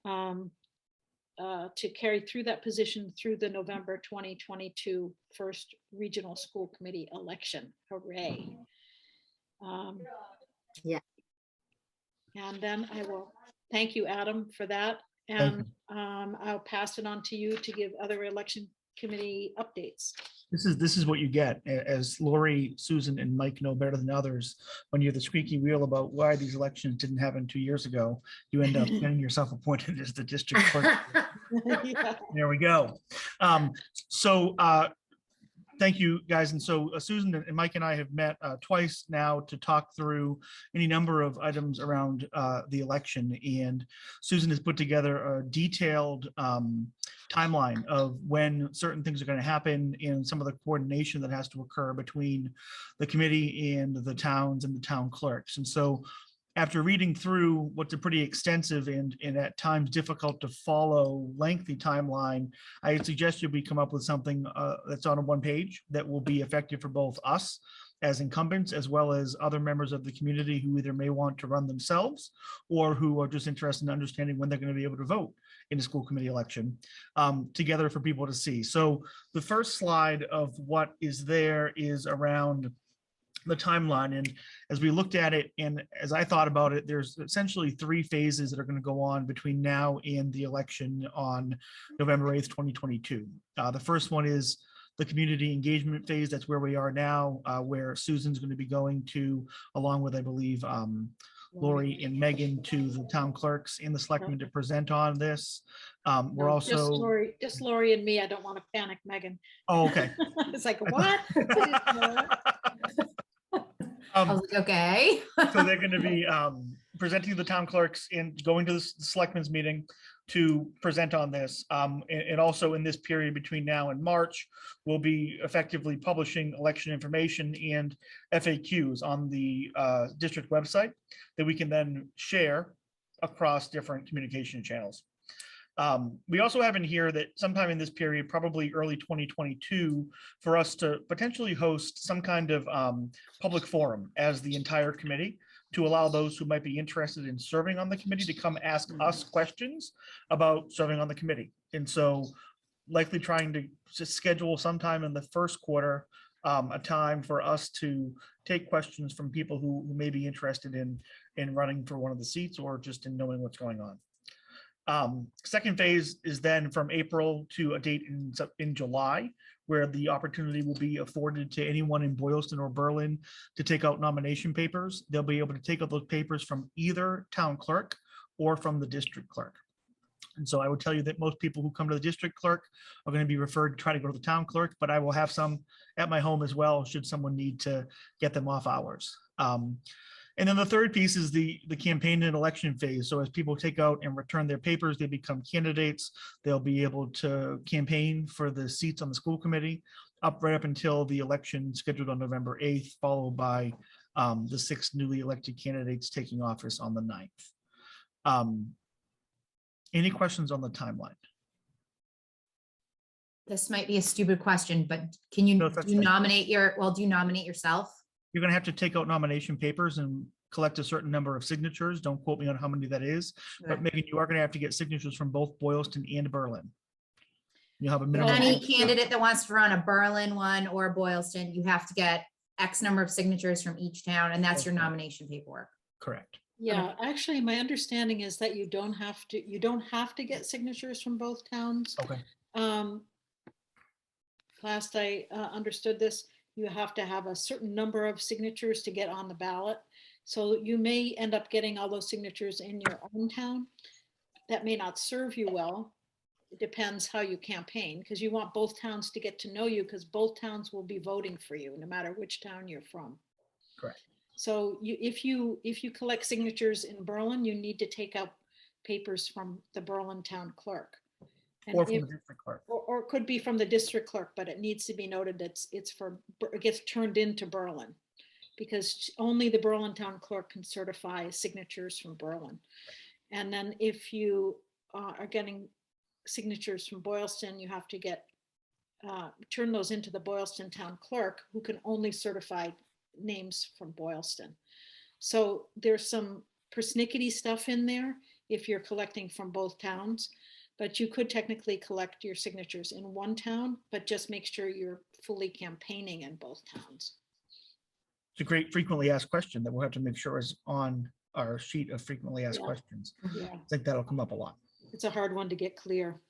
to carry through that position through the November 2022 first regional school committee election. Hooray. Yeah. And then I will thank you, Adam, for that. Thank And I'll pass it on to you to give other election committee updates. This is what you get, as Lori, Susan, and Mike know better than others. When you're the squeaky wheel about why these elections didn't happen 2 years ago, you end up getting yourself appointed as the district clerk. Yeah. There we go. Thank you, guys. And so Susan and Mike and I have met twice now to talk through any number of items around the election. And Susan has put together a detailed timeline of when certain things are going to happen and some of the coordination that has to occur between the committee and the towns and the town clerks. And so after reading through what's a pretty extensive and at times difficult to follow lengthy timeline, I suggested we come up with something that's on one page that will be effective for both us as incumbents, as well as other members of the community who either may want to run themselves or who are just interested in understanding when they're going to be able to vote in a school committee election, together for people to see. So the first slide of what is there is around the timeline. And as we looked at it, and as I thought about it, there's essentially 3 phases that are going to go on between now and the election on November 8th, 2022. The first one is the community engagement phase. That's where we are now, where Susan's going to be going to, along with, I believe, Lori and Megan, to the town clerks and the selectmen to present on this. We're No, also just Lori and me. I don't want to panic Megan. Oh, okay. It's like, what? I was like, okay. So they're going to be presenting to the town clerks and going to the selectmen's meeting to present on this. And also in this period between now and March, we'll be effectively publishing election information and FAQs on the district website that we can then share across different communication channels. We also have in here that sometime in this period, probably early 2022, for us to potentially host some kind of public forum as the entire committee, to allow those who might be interested in serving on the committee to come ask us questions about serving on the committee. And so likely trying to schedule sometime in the first quarter a time for us to take questions from people who may be interested in running for one of the seats or just in knowing what's going on. Second phase is then from April to a date in July, where the opportunity will be afforded to anyone in Boylston or Berlin to take out nomination papers. They'll be able to take out those papers from either town clerk or from the district clerk. And so I would tell you that most people who come to the district clerk are going to be referred to try to go to the town clerk, but I will have some at my home as well, should someone need to get them off hours. And then the third piece is the campaign and election phase. So as people take out and return their papers, they become candidates. They'll be able to campaign for the seats on the school committee right up until the election scheduled on November 8th, followed by the 6 newly elected candidates taking office on the 9th. Any questions on the timeline? This might be a stupid question, but can you, No, that's do you fine. nominate do you nominate yourself? You're going to have to take out nomination papers and collect a certain number of signatures. Don't quote me on how many that is, but Okay. Megan, you are going to have to get signatures from both Boylston and Berlin. You'll have a So minimum. any candidate that wants to run a Berlin one or a Boylston, you have to get X number of signatures from each town, and that's your nomination paperwork. Correct. Yeah, actually, my understanding is that you don't have to get signatures from both towns. Okay. Last I understood this, you have to have a certain number of signatures to get on the ballot. So you may end up getting all those signatures in your own town. That may not serve you well. It depends how you campaign, because you want both towns to get to know you, because both towns will be voting for you, no matter which town you're from. Correct. So if you collect signatures in Berlin, you need to take out papers from the Berlin town clerk. And Or from if- the district clerk. or it could be from the district clerk, but it needs to be noted that it gets turned into Berlin, because only the Berlin town clerk can certify signatures from Berlin. And then if you are getting signatures from Boylston, you have to turn those into the Boylston town clerk, who can only certify names from Boylston. So there's some persnickety stuff in there if you're collecting from both towns, but you could technically collect your signatures in one town, but just make sure you're fully campaigning in both towns. It's a great frequently asked question that we'll have to make sure is on our sheet of frequently asked Yeah. questions. Yeah, I think that'll come up a lot. it's a hard one to get clear.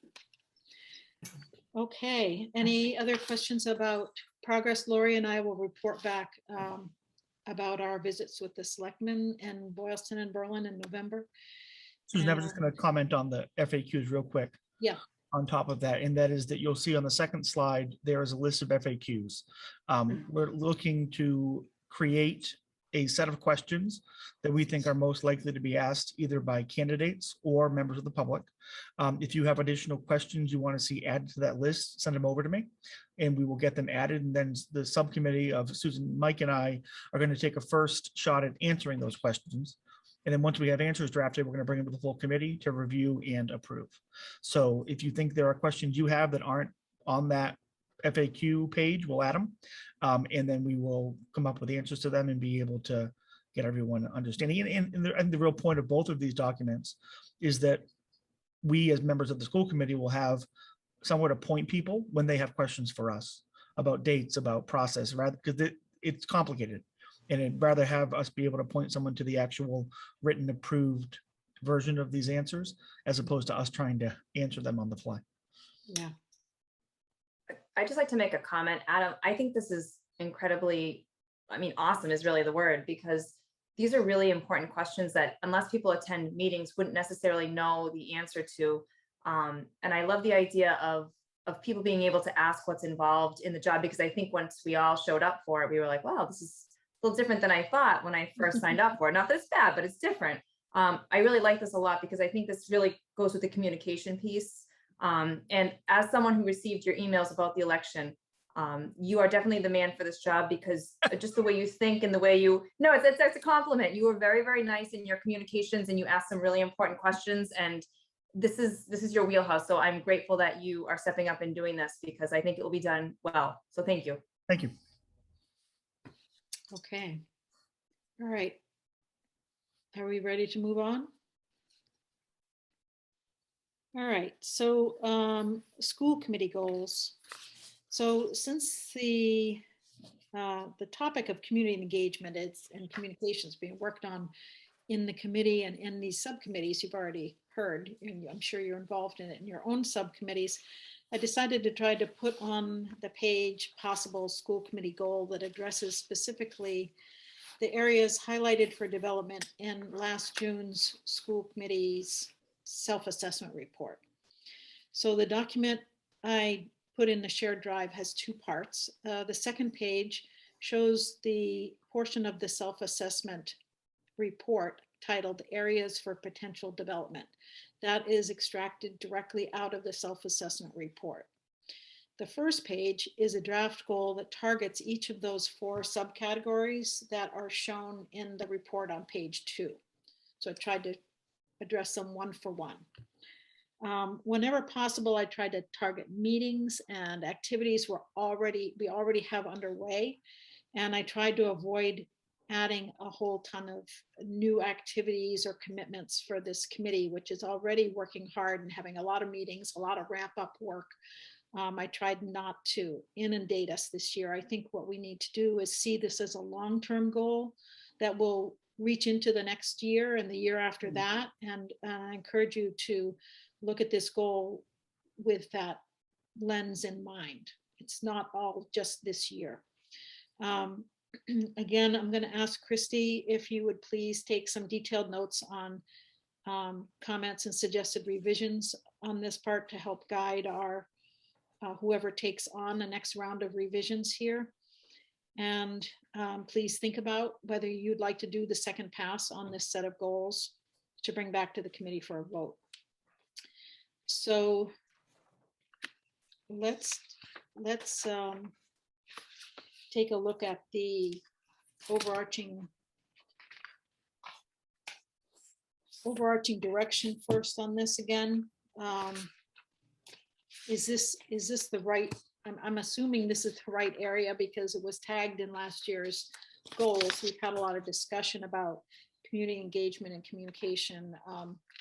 Okay, any other questions about progress? Lori and I will report back about our visits with the selectmen and Boylston and Berlin in November. Susan, I was just going to comment on the FAQs real quick. Yeah. On top of that, and that is that you'll see on the second slide, there is a list of FAQs. We're looking to create a set of questions that we think are most likely to be asked either by candidates or members of the public. If you have additional questions you want to see added to that list, send them over to me and we will get them added. And then the subcommittee of Susan, Mike, and I are going to take a first shot at answering those questions. And then once we have answers drafted, we're going to bring them to the full committee to review and approve. So if you think there are questions you have that aren't on that FAQ page, we'll add them. And then we will come up with answers to them and be able to get everyone understanding. And the real point of both of these documents is that we as members of the school committee will have somewhere to point people when they have questions for us about dates, about process, rather because it's complicated. And I'd rather have us be able to point someone to the actual written approved version of these answers as opposed to us trying to answer them on the fly. Yeah. I'd just like to make a comment, Adam. I think this is incredibly, awesome is really the word, because these are really important questions that unless people attend meetings wouldn't necessarily know the answer to. And I love the idea of people being able to ask what's involved in the job, because I think once we all showed up for it, we were like, wow, this is a little different than I thought when I first signed up for it. Not that it's bad, but it's different. I really like this a lot because I think this really goes with the communication piece. And as someone who received your emails about the election, you are definitely the man for this job, because just the way you think and the way it's a compliment. You were very, very nice in your communications and you asked some really important questions, and this is your wheelhouse. So I'm grateful that you are stepping up and doing this, because I think it will be done well. So thank you. Thank you. Okay. All right. Are we ready to move on? All right, so school committee goals. So since the topic of community engagement and communications being worked on in the committee and in these subcommittees, you've already heard, and I'm sure you're involved in it in your own subcommittees, I decided to try to put on the page possible school committee goal that addresses specifically the areas highlighted for development in last June's school committee's self-assessment report. So the document I put in the shared drive has two parts. The second page shows the portion of the self-assessment report titled Areas for Potential Development. That is extracted directly out of the self-assessment report. The first page is a draft goal that targets each of those four subcategories that are shown in the report on page 2. So I tried to address them one for one. Whenever possible, I tried to target meetings and activities we already have underway. And I tried to avoid adding a whole ton of new activities or commitments for this committee, which is already working hard and having a lot of meetings, a lot of ramp up work. I tried not to inundate us this year. I think what we need to do is see this as a long-term goal that will reach into the next year and the year after that. And I encourage you to look at this goal with that lens in mind. It's not all just this year. Um, Again, I'm going to ask Christy if you would please take some detailed notes on comments and suggested revisions on this part to help guide our whoever takes on the next round of revisions here. And please think about whether you'd like to do the second pass on this set of goals to bring back to the committee for a vote. So let's take a look at the overarching direction first on this again. Is this the right, I'm assuming this is the right area because it was tagged in last year's goals. We've had a lot of discussion about community engagement and communication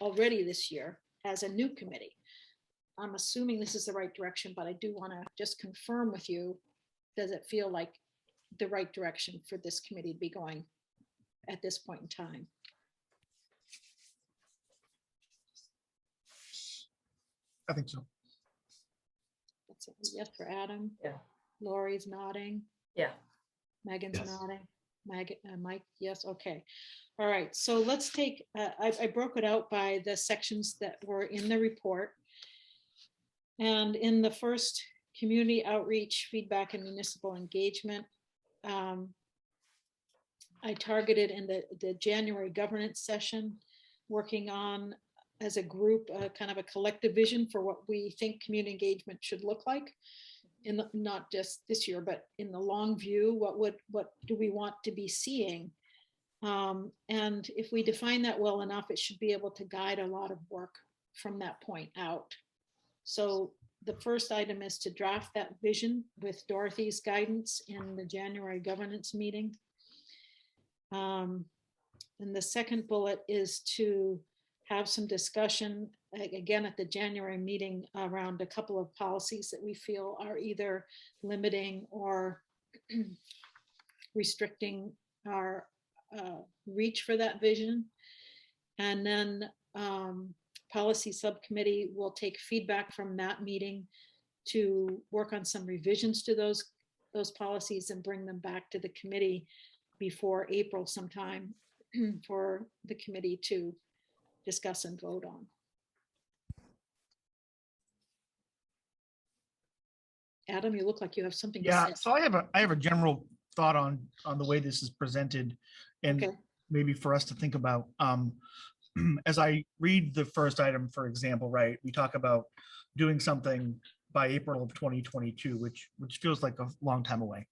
already this year as a new committee. I'm assuming this is the right direction, but I do want to just confirm with you, does it feel like the right direction for this committee to be going at this point in time? I think so. That's a yes for Adam. Yeah. Lori's nodding. Yeah. Megan's Yes. nodding. Mike, yes, okay. All right, so let's take, I broke it out by the sections that were in the report. And in the first, community outreach, feedback, and municipal engagement, I targeted in the January governance session, working on as a group, kind of a collective vision for what we think community engagement should look like. In the, not just this year, but in the long view, what do we want to be seeing? And if we define that well enough, it should be able to guide a lot of work from that point out. So the first item is to draft that vision with Dorothy's guidance in the January governance meeting. And the second bullet is to have some discussion again at the January meeting around a couple of policies that we feel are either limiting or restricting our reach for that vision. And then policy subcommittee will take feedback from that meeting to work on some revisions to those policies and bring them back to the committee before April sometime for the committee to discuss and vote on. Adam, you look like you have something to Yeah, say. so I have a general thought on the way this is presented, and Okay. maybe for us to think about. As I read the first item, for example, right, we talk about doing something by April of 2022, which feels like a long time away.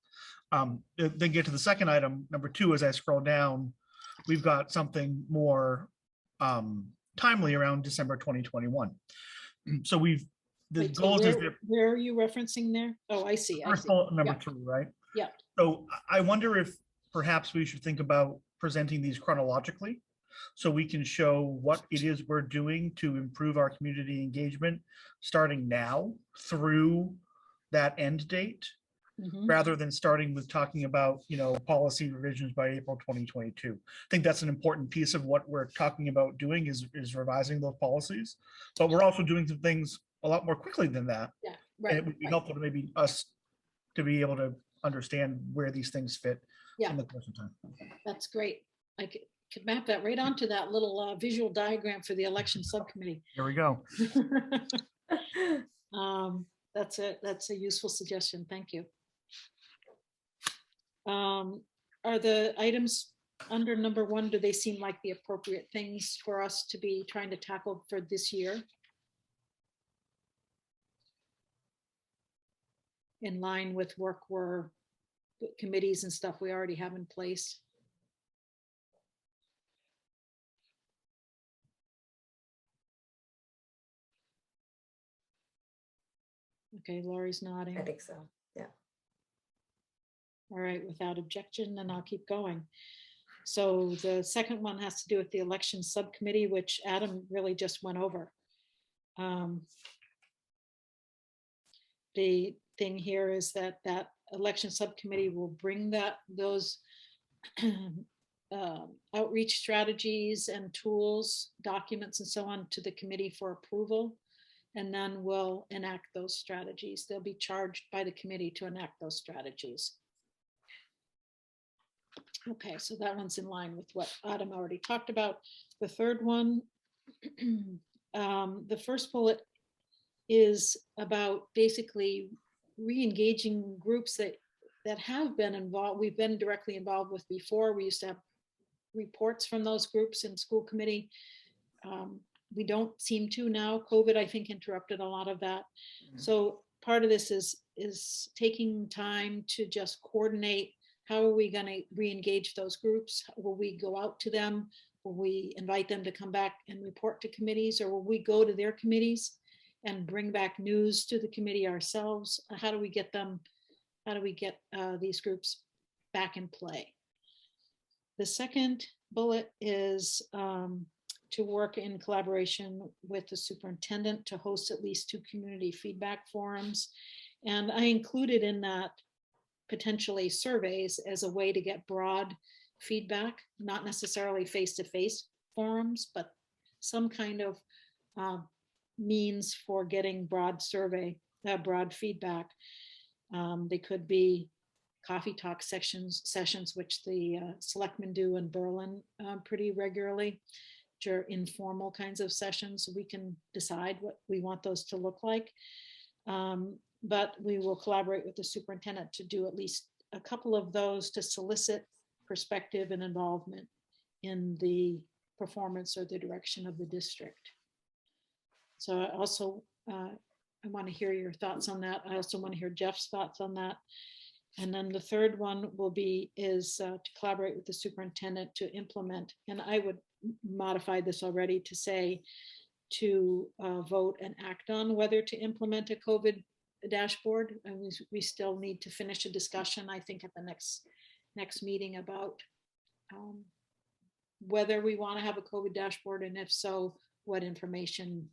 Then get to the second item, number 2, as I scroll down, we've got something more timely around December 2021. So the Wait, so goals is where are you referencing there? Oh, I see. first bullet, number Yeah. 2, right? Yeah. So I wonder if perhaps we should think about presenting these chronologically, so we can show what it is we're doing to improve our community engagement starting now through that end date, Mhm. rather than starting with talking about, policy revisions by April 2022. I think that's an important piece of what we're talking about doing is revising those policies, but we're also doing some things a lot more quickly than that. Yeah, And right. it would be right. helpful to maybe us to be able to understand where these things fit Yeah. in the course of time. That's great. I could map that right onto that little visual diagram for the election subcommittee. Here we go. That's a useful suggestion. Thank you. Are the items under number 1, do they seem like the appropriate things for us to be trying to tackle for this year? In line with work committees and stuff we already have in place? Okay, Lori's nodding. I think so. Yeah. All right, without objection, then I'll keep going. So the second one has to do with the election subcommittee, which Adam really just went over. The thing here is that election subcommittee will bring those outreach strategies and tools, documents and so on to the committee for approval. And then we'll enact those strategies. They'll be charged by the committee to enact those strategies. Okay, so that one's in line with what Adam already talked about. The third one, the first bullet is about basically re-engaging groups that have been involved, we've been directly involved with before. We used to have reports from those groups in school committee. We don't seem to now. COVID, I think, interrupted a lot of that. So part of this is taking time to just coordinate. How are we going to re-engage those groups? Will we go out to them? Will we invite them to come back and report to committees, or will we go to their committees and bring back news to the committee ourselves? How do we get them? How do we get these groups back in play? The second bullet is to work in collaboration with the superintendent to host at least 2 community feedback forums. And I included in that potentially surveys as a way to get broad feedback, not necessarily face-to-face forums, but some kind of means for getting broad feedback. They could be coffee talk sessions, which the selectmen do in Berlin pretty regularly, which are informal kinds of sessions. So we can decide what we want those to look like. But we will collaborate with the superintendent to do at least a couple of those to solicit perspective and involvement in the performance or the direction of the district. So I also, I want to hear your thoughts on that. I also want to hear Jeff's thoughts on that. And then the third one will be to collaborate with the superintendent to implement, and I would modify this already to say to vote and act on whether to implement a COVID dashboard. And we still need to finish a discussion, I think, at the next meeting about whether we want to have a COVID dashboard, and if so, what information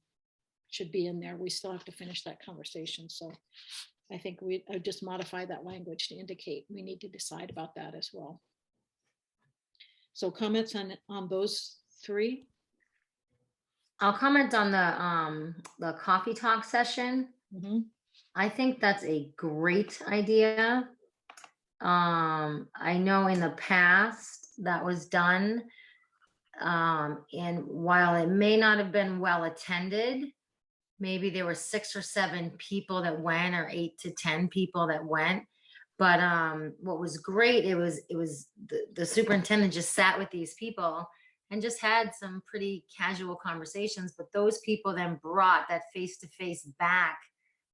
should be in there. We still have to finish that conversation. So I think I just modify that language to indicate we need to decide about that as well. So comments on those 3? I'll comment on the coffee talk session. Mm-hmm. I think that's a great idea. I know in the past that was done. And while it may not have been well attended, maybe there were 6 or 7 people that went, or 8 to 10 people that went. But what was great, it was the superintendent just sat with these people and just had some pretty casual conversations. But those people then brought that face-to-face back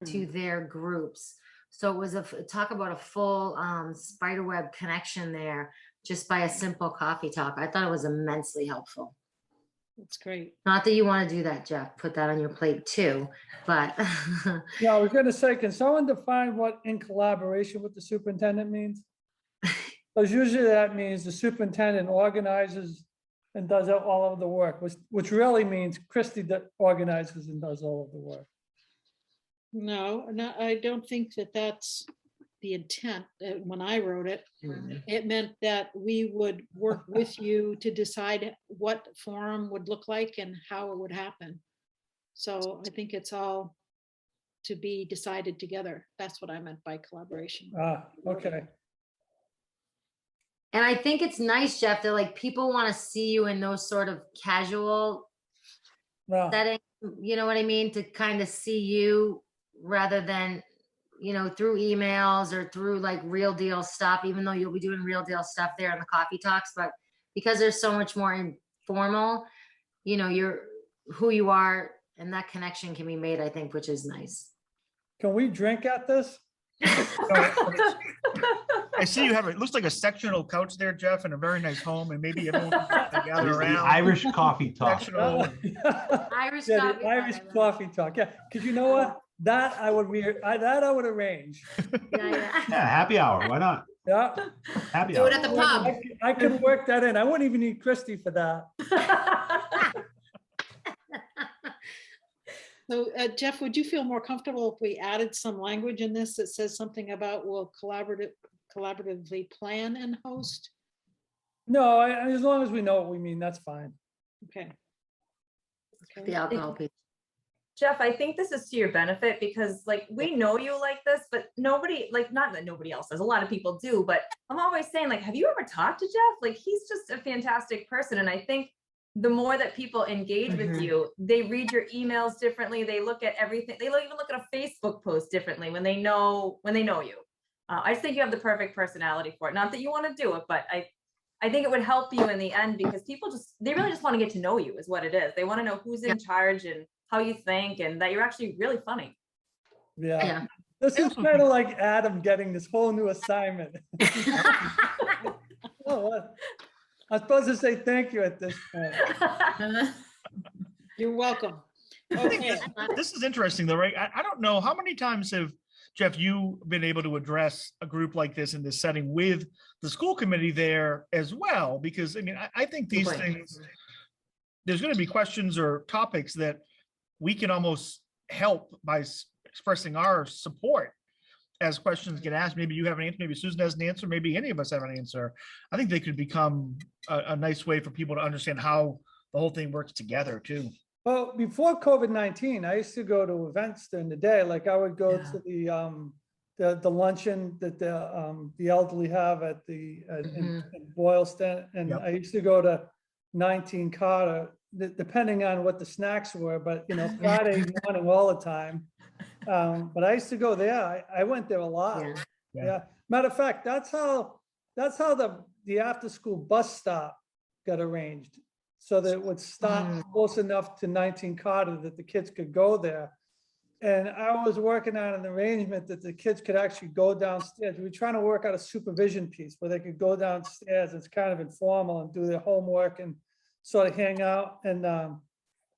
to their groups. So it was talk about a full spiderweb connection there just by a simple coffee talk. I thought it was immensely helpful. That's great. Not that you want to do that, Jeff, put that on your plate too, but. Yeah, I was going to say, can someone define what in collaboration with the superintendent means? Because usually that means the superintendent organizes and does all of the work, which really means Christie organizes and does all of the work. No, I don't think that that's the intent. When I wrote it, it meant that we would work with you to decide what forum would look like and how it would happen. So I think it's all to be decided together. That's what I meant by collaboration. Okay. And I think it's nice, Jeff, that like people want to see you in those sort of casual settings, you know what I mean? To kind of see you rather than, through emails or through like real deal stuff, even though you'll be doing real deal stuff there in the coffee talks, but because there's so much more informal, you're who you are, and that connection can be made, I think, which is nice. Can we drink at this? I see you have, it looks like a sectional couch there, Jeff, and a very nice home, and maybe everyone can gather It's the around. Irish coffee talk. Sectional. Irish Yeah, coffee. the Irish coffee talk. Yeah, because you know what? That I would arrange. Yeah. Yeah, happy hour. Why not? Yeah. Happy Do hour. it at the pub. I could work that in. I wouldn't even need Christie for that. So Jeff, would you feel more comfortable if we added some language in this that says something about we'll collaboratively plan and host? No, as long as we know what we mean, that's fine. Okay. The alcohol piece. Jeff, I think this is to your benefit because like, we know you like this, but nobody, like, not that nobody else does, a lot of people do, but I'm always saying like, have you ever talked to Jeff? Like, he's just a fantastic person. And I think the more that people engage with you, they read your emails differently. They look at everything. They even look at a Facebook post differently when they know you. I just think you have the perfect personality for it. Not that you want to do it, but I think it would help you in the end because people they really just want to get to know you is what it is. They want to know who's in charge and how you think and that you're actually really funny. Yeah. Yeah. This is kind of like Adam getting this whole new assignment. Oh, what? I'm supposed to say thank you at this point. You're welcome. Okay, This is interesting though, right? I don't know, how many times have, Jeff, you been able to address a group like this in this setting with the school committee there as well? Because I mean, I think these Good point. things, there's going to be questions or topics that we can almost help by expressing our support as questions get asked. Maybe you have an answer, maybe Susan has an answer, maybe any of us have an answer. I think they could become a nice way for people to understand how the whole thing works together too. Well, before COVID-19, I used to go to events during the day. Like I would go Yeah. to the luncheon that the elderly have at in Boylston, and Yep. I used to go to 19 Carter, depending on what the snacks were. But you know, Friday morning all the time. But I used to go there. I went there a lot. Yeah. Yeah. Matter of fact, that's how the after school bus stop got arranged. So that it would stop close enough to 19 Carter that the kids could go there. And I was working on an arrangement that the kids could actually go downstairs. We were trying to work out a supervision piece where they could go downstairs. It's kind of informal and do their homework and sort of hang out. And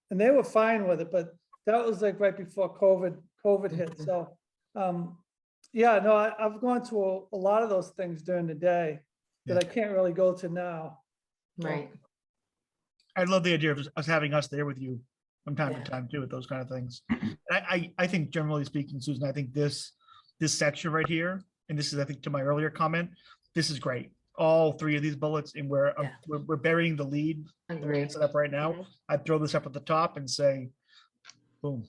they were fine with it, but that was like right before COVID hit. So yeah, no, I've gone to a lot of those things during the day that I can't really go to now. Right. I love the idea of us having us there with you from time Yeah. to time too, with those kind of things. I think generally speaking, Susan, I think this section right here, and this is, I think, to my earlier comment, this is great. All three of these bullets, and we're burying the lead the way Agree. it's set up right now. Mhm. I'd throw this up at the top and say, boom.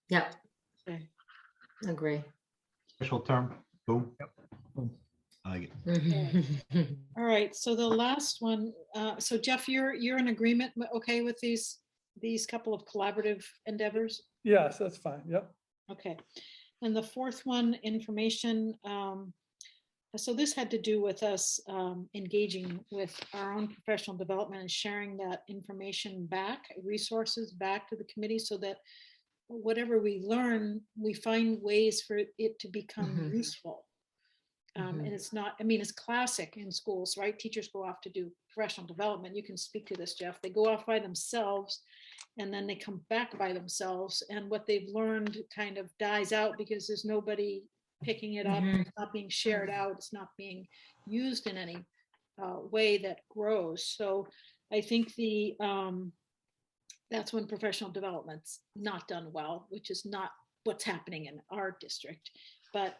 Yep. Okay. Agree. Official term, boom. Boom. I like it. all right, so the last one, so Jeff, you're in agreement, okay, with these couple of collaborative endeavors? Yes, that's fine. Yep. Okay, and the fourth one, information, so this had to do with us engaging with our own professional development and sharing that information back, resources back to the committee so that whatever we learn, we find ways for it to become useful. And it's not, I mean, it's classic in schools, right? Teachers go off to do professional development. You can speak to this, Jeff. They go off by themselves and then they come back by themselves. And what they've learned kind of dies out because there's nobody picking it up. It's not being shared out. It's not being used in any way that grows. So I think that's when professional development's not done well, which is not what's happening in our district. But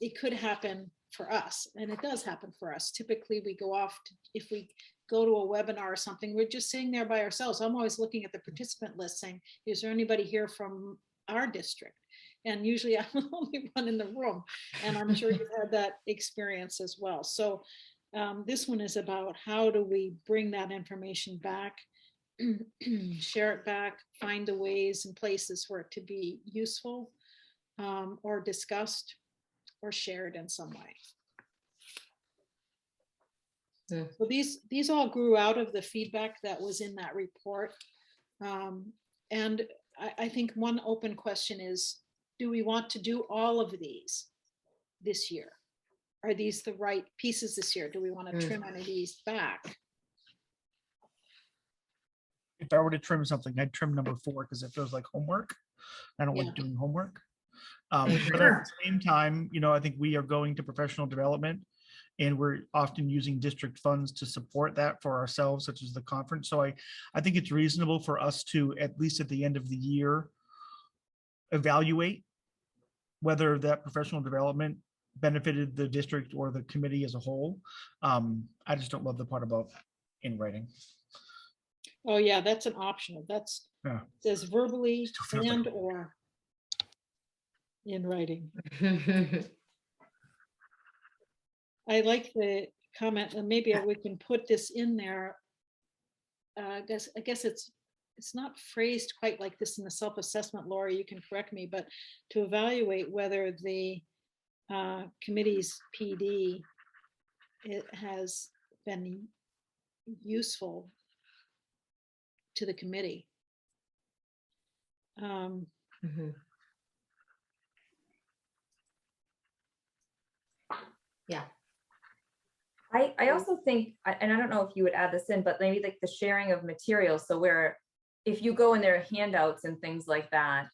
it could happen for us, and it does happen for us. Typically, we go off, if we go to a webinar or something, we're just sitting there by ourselves. I'm always looking at the participant list saying, is there anybody here from our district? And usually I'm the only one in the room, and I'm sure you've had that experience as well. So this one is about how do we bring that information back, share it back, find the ways and places for it to be useful or discussed or shared in some way. Yeah. So these all grew out of the feedback that was in that report. And I think one open question is, do we want to do all of these this year? Are these the right pieces this year? Do we want to trim any of these back? If I were to trim something, I'd trim number 4 because it feels like homework. I don't like doing homework. But at the same time, you know, I think we are going to professional development and we're often using district funds to support that for ourselves, such as the conference. So I think it's reasonable for us to, at least at the end of the year, evaluate whether that professional development benefited the district or the committee as a whole. I just don't love the part about in writing. Oh, yeah, that's an optional. That's, Yeah. says verbally Still feels like- and or in writing. I like the comment, and maybe we can put this in there. I guess it's not phrased quite like this in the self-assessment, Laura, you can correct me, but to evaluate whether the committee's PD, it has been useful to the committee. Mhm. Yeah, I also think, and I don't know if you would add this in, but maybe like the sharing of materials. So where if you go in their handouts and things like that,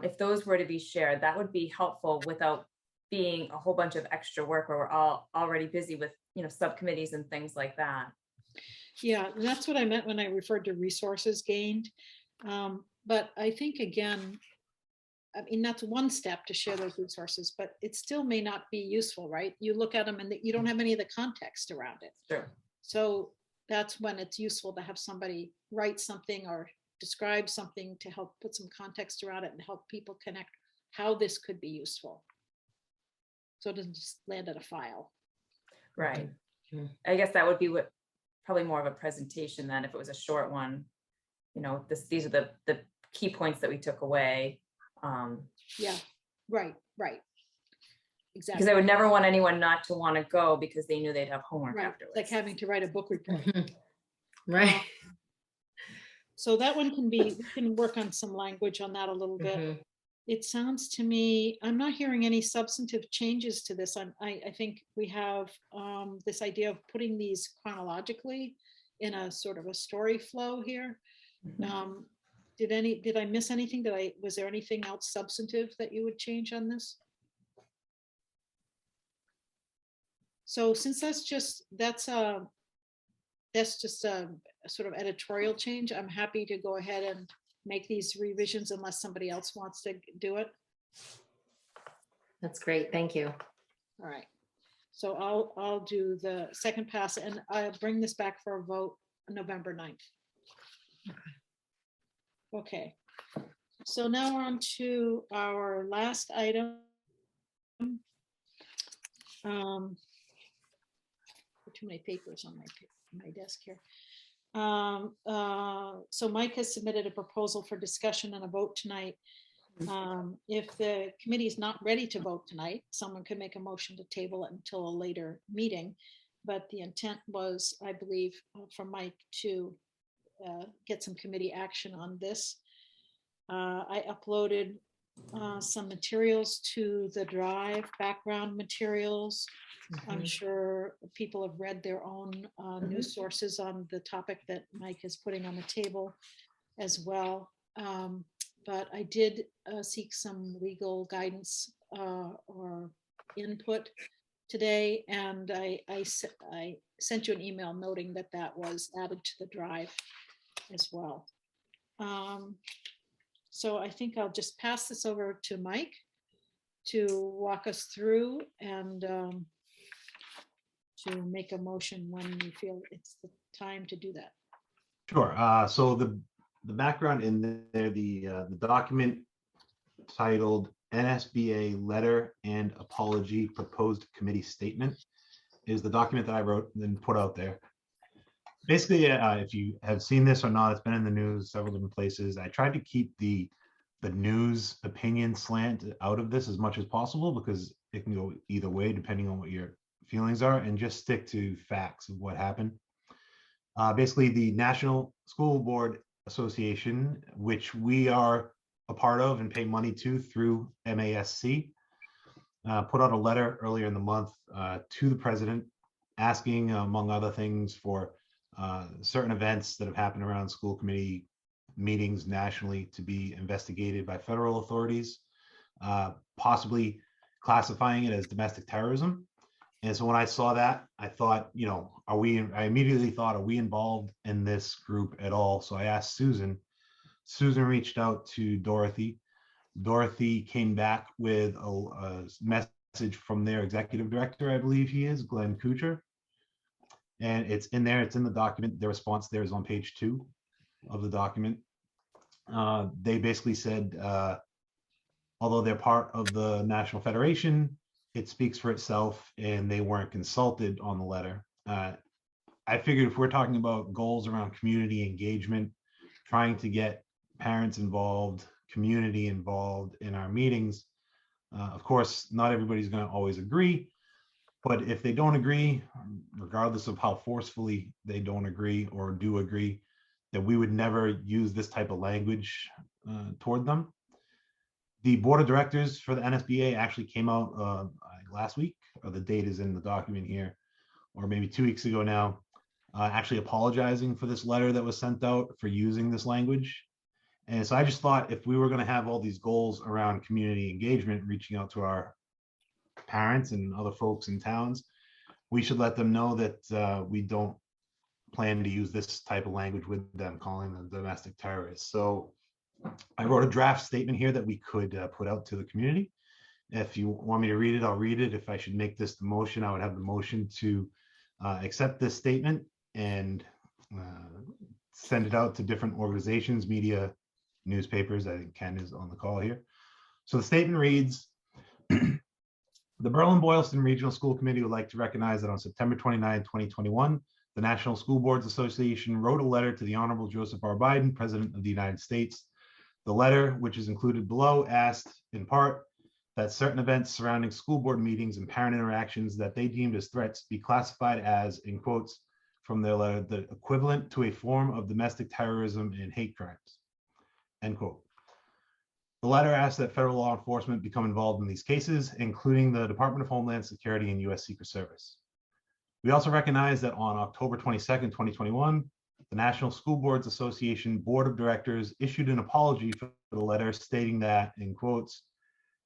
if those were to be shared, that would be helpful without being a whole bunch of extra work where we're all already busy with, subcommittees and things like that. Yeah, and that's what I meant when I referred to resources gained. But I think, again, I mean, that's one step to share those resources, but it still may not be useful, right? You look at them and you don't have any of the context around it. Sure. So that's when it's useful to have somebody write something or describe something to help put some context around it and help people connect how this could be useful. So it doesn't just land at a file. Right. Mhm. I guess that would be what, probably more of a presentation than if it was a short one. These are the key points that we took away. Yeah, right. Because Exactly. I would never want anyone not to want to go because they knew they'd have homework Right, afterwards. like having to write a book report. right. So that one we can work on some language on that a little bit. Mhm. It sounds to me, I'm not hearing any substantive changes to this. I think we have this idea of putting these chronologically in a sort of a story flow here. Mhm. Did I miss anything? Was there anything else substantive that you would change on this? So since that's just a sort of editorial change, I'm happy to go ahead and make these revisions unless somebody else wants to do it. That's great. Thank you. All right. So I'll do the second pass and I'll bring this back for a vote on November 9th. Okay. So now we're on to our last item. Too many papers on my desk here. So Mike has submitted a proposal for discussion and a vote tonight. If the committee is not ready to vote tonight, someone could make a motion to table it until a later meeting. But the intent was, I believe, from Mike to get some committee action on this. I uploaded some materials to the drive, background materials. I'm Mhm. sure people have read their own news sources on the topic that Mike is putting on the table as well. But I did seek some legal guidance or input today, and I sent you an email noting that that was added to the drive as well. So I think I'll just pass this over to Mike to walk us through and to make a motion when you feel it's the time to do that. Sure. So the background in there, the document titled NSBA Letter and Apology Proposed Committee Statement is the document that I wrote and then put out there. Basically, if you have seen this or not, it's been in the news several different places. I tried to keep the news opinion slant out of this as much as possible because it can go either way depending on what your feelings are, and just stick to facts of what happened. Basically, the National School Board Association, which we are a part of and pay money to through MASC, put out a letter earlier in the month to the president asking, among other things, for certain events that have happened around school committee meetings nationally to be investigated by federal authorities, possibly classifying it as domestic terrorism. And so when I saw that, I thought, I immediately thought, are we involved in this group at all? So I asked Susan. Susan reached out to Dorothy. Dorothy came back with a message from their executive director, I believe he is, Glenn Kuchar. And it's in there, it's in the document. Their response there is on page 2. of the document. They basically said, although they're part of the National Federation, it speaks for itself and they weren't consulted on the letter. I figured if we're talking about goals around community engagement, trying to get parents involved, community involved in our meetings, of course, not everybody's going to always agree, but if they don't agree, regardless of how forcefully they don't agree or do agree, that we would never use this type of language toward them. The board of directors for the NSBA actually came out last week, or the date is in the document here, or maybe 2 weeks ago now, actually apologizing for this letter that was sent out for using this language. And so I just thought if we were going to have all these goals around community engagement, reaching out to our parents and other folks in towns, we should let them know that we don't plan to use this type of language with them, calling them domestic terrorists. So I wrote a draft statement here that we could put out to the community. If you want me to read it, I'll read it. If I should make this the motion, I would have the motion to accept this statement and send it out to different organizations, media, newspapers. I think Ken is on the call here. So the statement reads, the Berlin-Boylston Regional School Committee would like to recognize that on September 29, 2021, the National School Boards Association wrote a letter to the Honorable Joseph R. Biden, President of the United States. The letter, which is included below, asked in part that certain events surrounding school board meetings and parent interactions that they deemed as threats be classified as, in quotes from their letter, the equivalent to a form of domestic terrorism and hate crimes, end quote. The letter asked that federal law enforcement become involved in these cases, including the Department of Homeland Security and U.S. Secret Service. We also recognize that on October 22nd, 2021, the National School Boards Association Board of Directors issued an apology for the letter stating that, in quotes,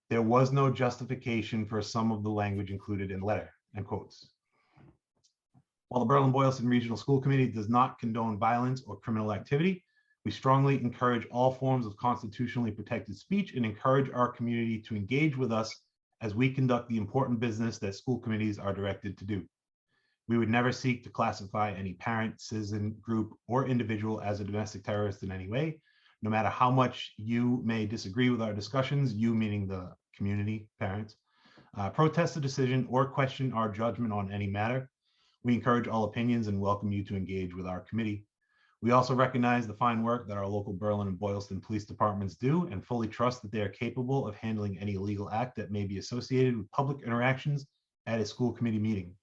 there was no justification for some of the language included in the letter, end quotes. While the Berlin-Boylston Regional School Committee does not condone violence or criminal activity, we strongly encourage all forms of constitutionally protected speech and encourage our community to engage with us as we conduct the important business that school committees are directed to do. We would never seek to classify any parent, citizen, group, or individual as a domestic terrorist in any way, no matter how much you may disagree with our discussions, you meaning the community, parents, protest the decision or question our judgment on any matter. We encourage all opinions and welcome you to engage with our committee. We also recognize the fine work that our local Berlin and Boylston police departments do and fully trust that they are capable of handling any illegal act that may be associated with public interactions at a school committee meeting.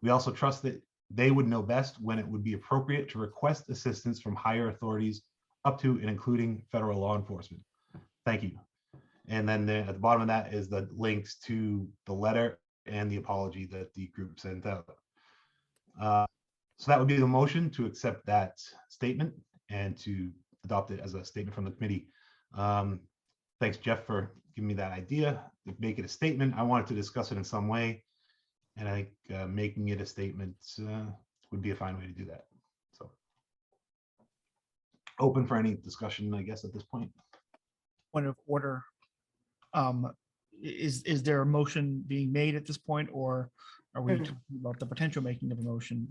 We also trust that they would know best when it would be appropriate to request assistance from higher authorities up to and including federal law enforcement. Thank you. And then at the bottom of that is the links to the letter and the apology that the group sent out. So that would be the motion to accept that statement and to adopt it as a statement from the committee. Thanks, Jeff, for giving me that idea to make it a statement. I wanted to discuss it in some way, and I think making it a statement would be a fine way to do that. So open for any discussion, I guess, at this point. Point of order. Is there a motion being made at this point, or are we talking about the potential making of a motion?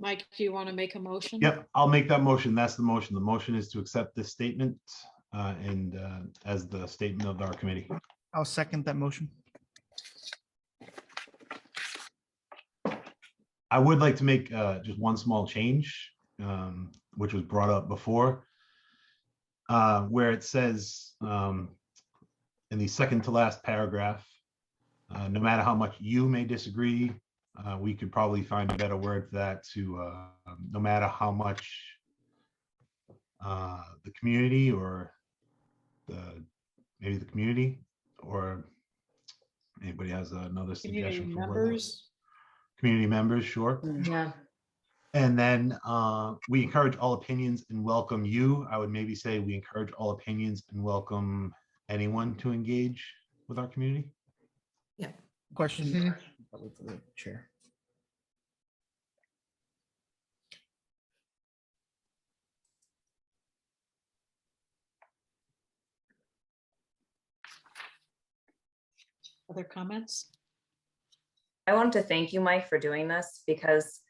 Mike, do you want to make a motion? Yep, I'll make that motion. That's the motion. The motion is to accept this statement and as the statement of our committee. I'll second that motion. I would like to make just one small change, which was brought up before, where it says in the second to last paragraph, no matter how much you may disagree, we could probably find a better word for that to no matter how much the community or maybe the community or anybody has another suggestion Community for members. Community members, sure. Yeah. And then we encourage all opinions and welcome you. I would maybe say we encourage all opinions and welcome anyone to engage with our community. Question probably for the chair. Other comments? I wanted to thank you, Mike, for doing this because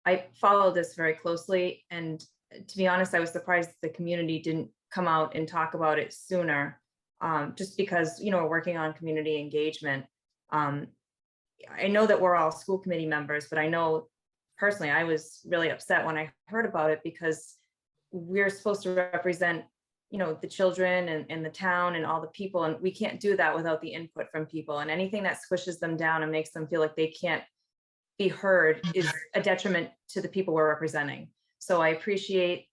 I followed this very closely. And to be honest, I was surprised the community didn't come out and talk about it sooner. Just because, we're working on community engagement. I know that we're all school committee members, but I know personally, I was really upset when I heard about it because we're supposed to represent, the children and the town and all the people, and we can't do that without the input from people. And anything that squishes them down and makes them feel like they can't be heard is a detriment to the people we're representing. So I appreciate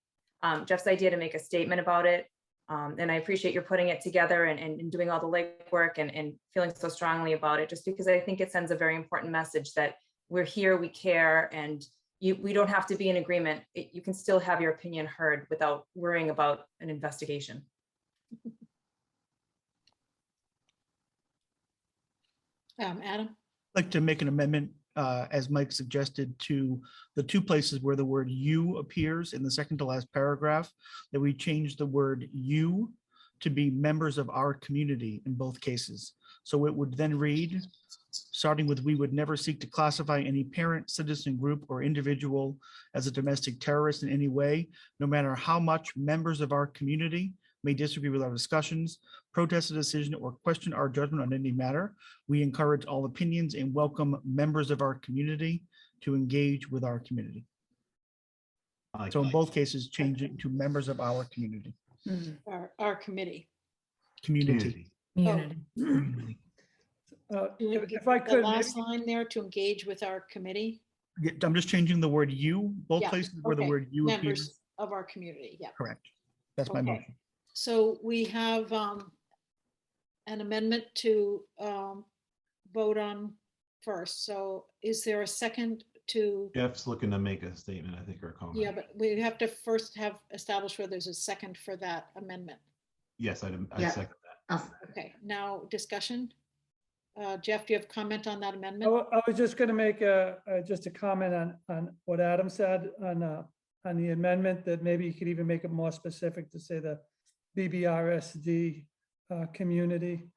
Jeff's idea to make a statement about it. And I appreciate your putting it together and doing all the legwork and feeling so strongly about it, just because I think it sends a very important message that we're here, we care, and we don't have to be in agreement. You can still have your opinion heard without worrying about an investigation. Adam? I'd like to make an amendment, as Mike suggested, to the two places where the word "you" appears in the second to last paragraph, that we change the word "you" to be members of our community in both cases. So it would then read, starting with, "We would never seek to classify any parent, citizen group, or individual as a domestic terrorist in any way, no matter how much members of our community may disagree with our discussions, protest a decision, or question our judgment on any matter. We encourage all opinions and welcome members of our community to engage with our community." I like So in that. both cases, change it to members of our community. Our committee. Community. Community. Community. If I The could, last line there, to engage with our committee, Yeah, I'm just changing the word "you," both Yeah, places where the okay. word "you" appears. members of our community, yeah. Correct. That's my Okay. motion. So we have an amendment to vote on first. So is there a second to, Jeff's looking to make a statement, I think, or a comment. yeah, but we have to first have established whether there's a second for that amendment. Yes, I Yeah. second that. Okay, now discussion. Jeff, do you have comment on that I amendment? I was just gonna make just a comment on what Adam said on the amendment, that maybe you could even make it more specific to say the BBRSD community.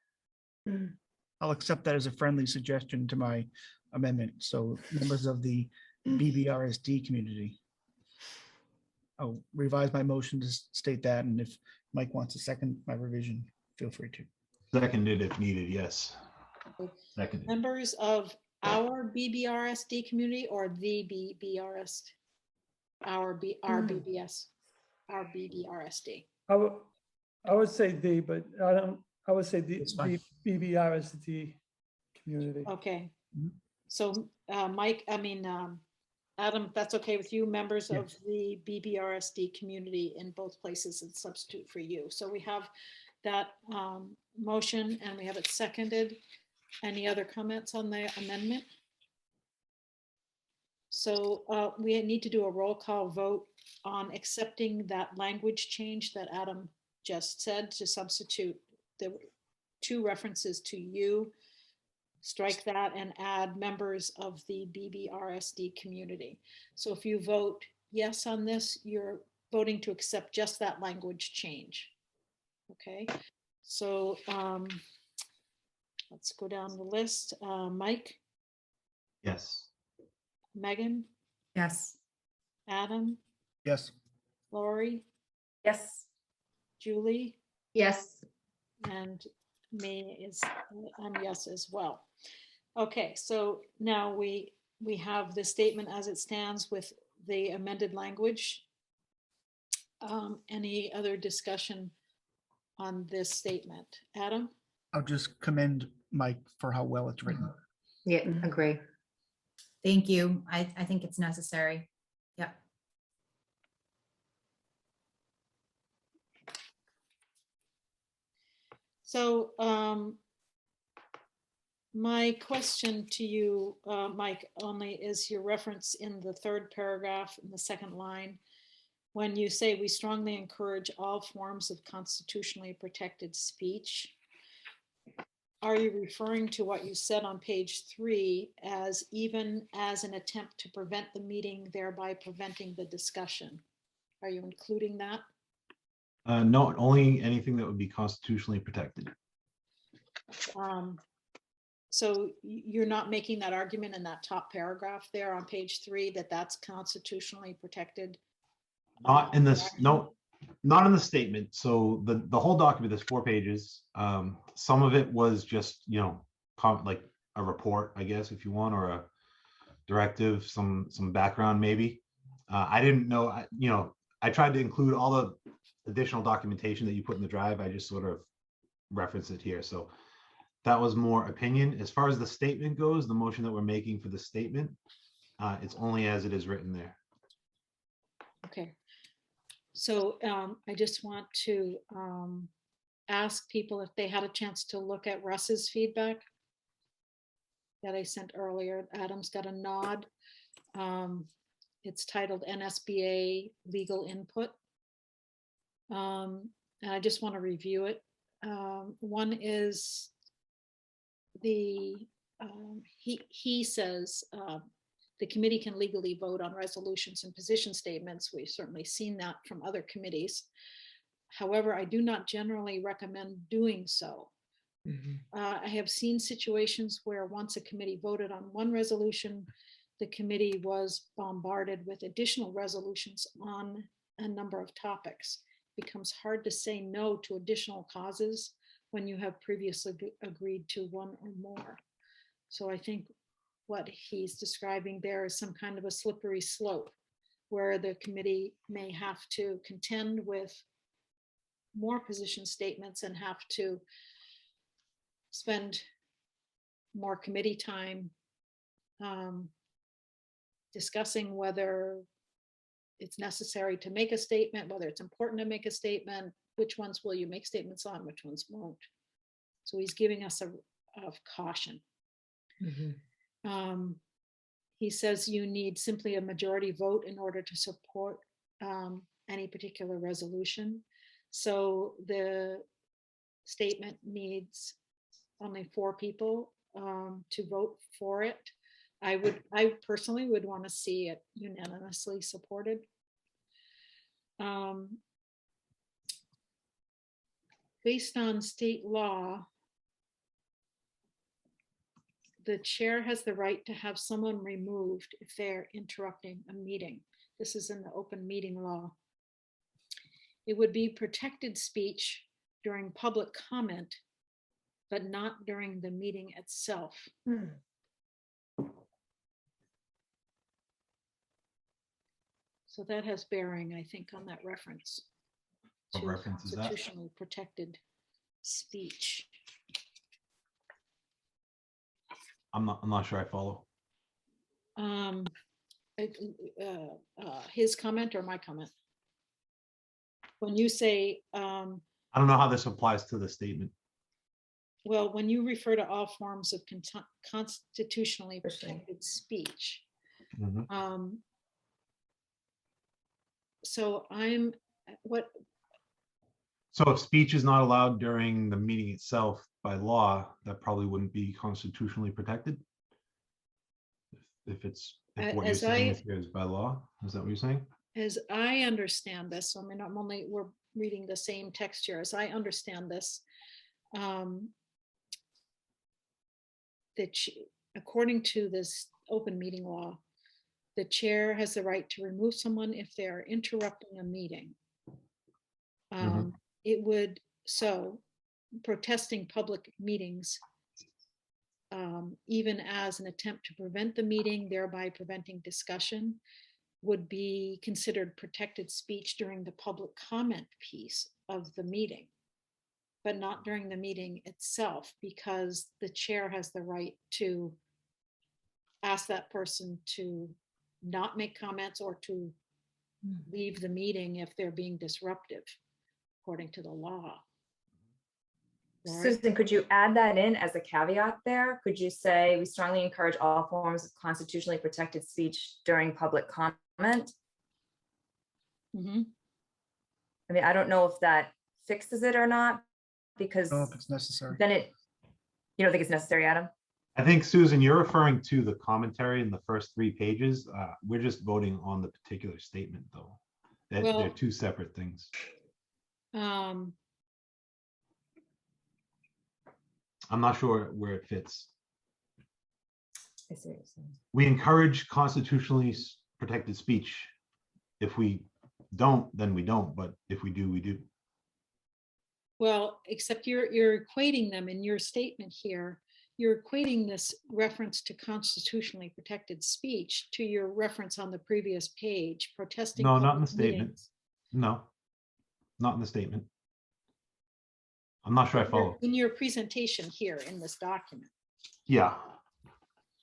I'll accept that as a friendly suggestion to my amendment. So members of the BBRSD community. I'll revise my motion to state that, and if Mike wants to second my revision, feel free to. Seconded if needed, yes. Seconded. Members of our BBRSD community or the BBRS? Our BBS, our BBRSD. I would say the, but I would say the That's fine. BBRSD community. Okay. Mhm. So Adam, that's okay with you, members of Yes. the BBRSD community in both places and substitute for you. So we have that motion and we have it seconded. Any other comments on the amendment? So we need to do a roll call vote on accepting that language change that Adam just said, to substitute the two references to "you," strike that and add members of the BBRSD community. So if you vote yes on this, you're voting to accept just that language change. Okay, so let's go down the list. Mike, Yes. Megan, Yes. Adam, Yes. Lori, Yes. Julie, Yes. and me is, I'm yes as well. Okay, so now we have the statement as it stands with the amended language. Any other discussion on this statement? Adam? I'll just commend Mike for how well it's written. Yeah, agree. Thank you. I think it's necessary. Yeah. So my question to you, Mike, only is your reference in the third paragraph in the second line. When you say we strongly encourage all forms of constitutionally protected speech, are you referring to what you said on page 3 as even as an attempt to prevent the meeting, thereby preventing the discussion? Are you including that? No, only anything that would be constitutionally protected. So you're not making that argument in that top paragraph there on page 3 that that's constitutionally protected? Not in this, no, not in the statement. So the whole document is 4 pages. Some of it was just, like a report, I guess, if you want, or a directive, some background maybe. I didn't know, I tried to include all the additional documentation that you put in the drive. I just sort of referenced it here. So that was more opinion. As far as the statement goes, the motion that we're making for the statement, it's only as it is written there. Okay. So I just want to ask people if they had a chance to look at Russ's feedback that I sent earlier. Adam's got a nod. It's titled NSBA Legal Input. And I just want to review it. One is he says the committee can legally vote on resolutions and position statements. We've certainly seen that from other committees. However, I do not generally recommend doing so. I have seen situations where once a committee voted on one resolution, the committee was bombarded with additional resolutions on a number of topics. It becomes hard to say no to additional causes when you have previously agreed to one or more. So I think what he's describing there is some kind of a slippery slope where the committee may have to contend with more position statements and have to spend more committee time discussing whether it's necessary to make a statement, whether it's important to make a statement, which ones will you make statements on, which ones won't. So he's giving us a caution. He says you need simply a majority vote in order to support any particular resolution. So the statement needs only 4 people to vote for it. I personally would want to see it unanimously supported. Based on state law, the chair has the right to have someone removed if they're interrupting a meeting. This is in the open meeting law. It would be protected speech during public comment, but not during the meeting itself. So that has bearing, I think, on that reference What to reference is that? constitutionally protected speech. I'm not sure I follow. His comment or my comment? When you say, I don't know how this applies to the statement. well, when you refer to all forms of constitutionally protected speech, Mhm. so So if speech is not allowed during the meeting itself by law, that probably wouldn't be constitutionally protected. If what you're As saying is by law, is that what you're saying? as I understand this, I mean, we're reading the same text here. As I understand this, that according to this open meeting law, the chair has the right to remove someone if they are interrupting a meeting. It would, so protesting public meetings, even as an attempt to prevent the meeting, thereby preventing discussion, would be considered protected speech during the public comment piece of the meeting, but not during the meeting itself, because the chair has the right to ask that person to not make comments or to leave the meeting if they're being disruptive, according to the law. Lori? Susan, could you add that in as a caveat there? Could you say, we strongly encourage all forms of constitutionally protected speech during public comment? Mhm. I mean, I don't know if that fixes it or not, because I don't know if it's necessary. then you don't think it's necessary, Adam? I think, Susan, you're referring to the commentary in the first 3 pages. We're just voting on the particular statement, though. They're Well- 2 separate things. I'm not sure where it fits. I see what you're saying. We encourage constitutionally protected speech if we don't, then we don't, but if we do, we do. Well, except you're equating them in your statement here. You're equating this reference to constitutionally protected speech to your reference on the previous page, protesting. No, not in the public statement. meetings. No, not in the statement. I'm not sure I follow. In your presentation here in this document. Yeah.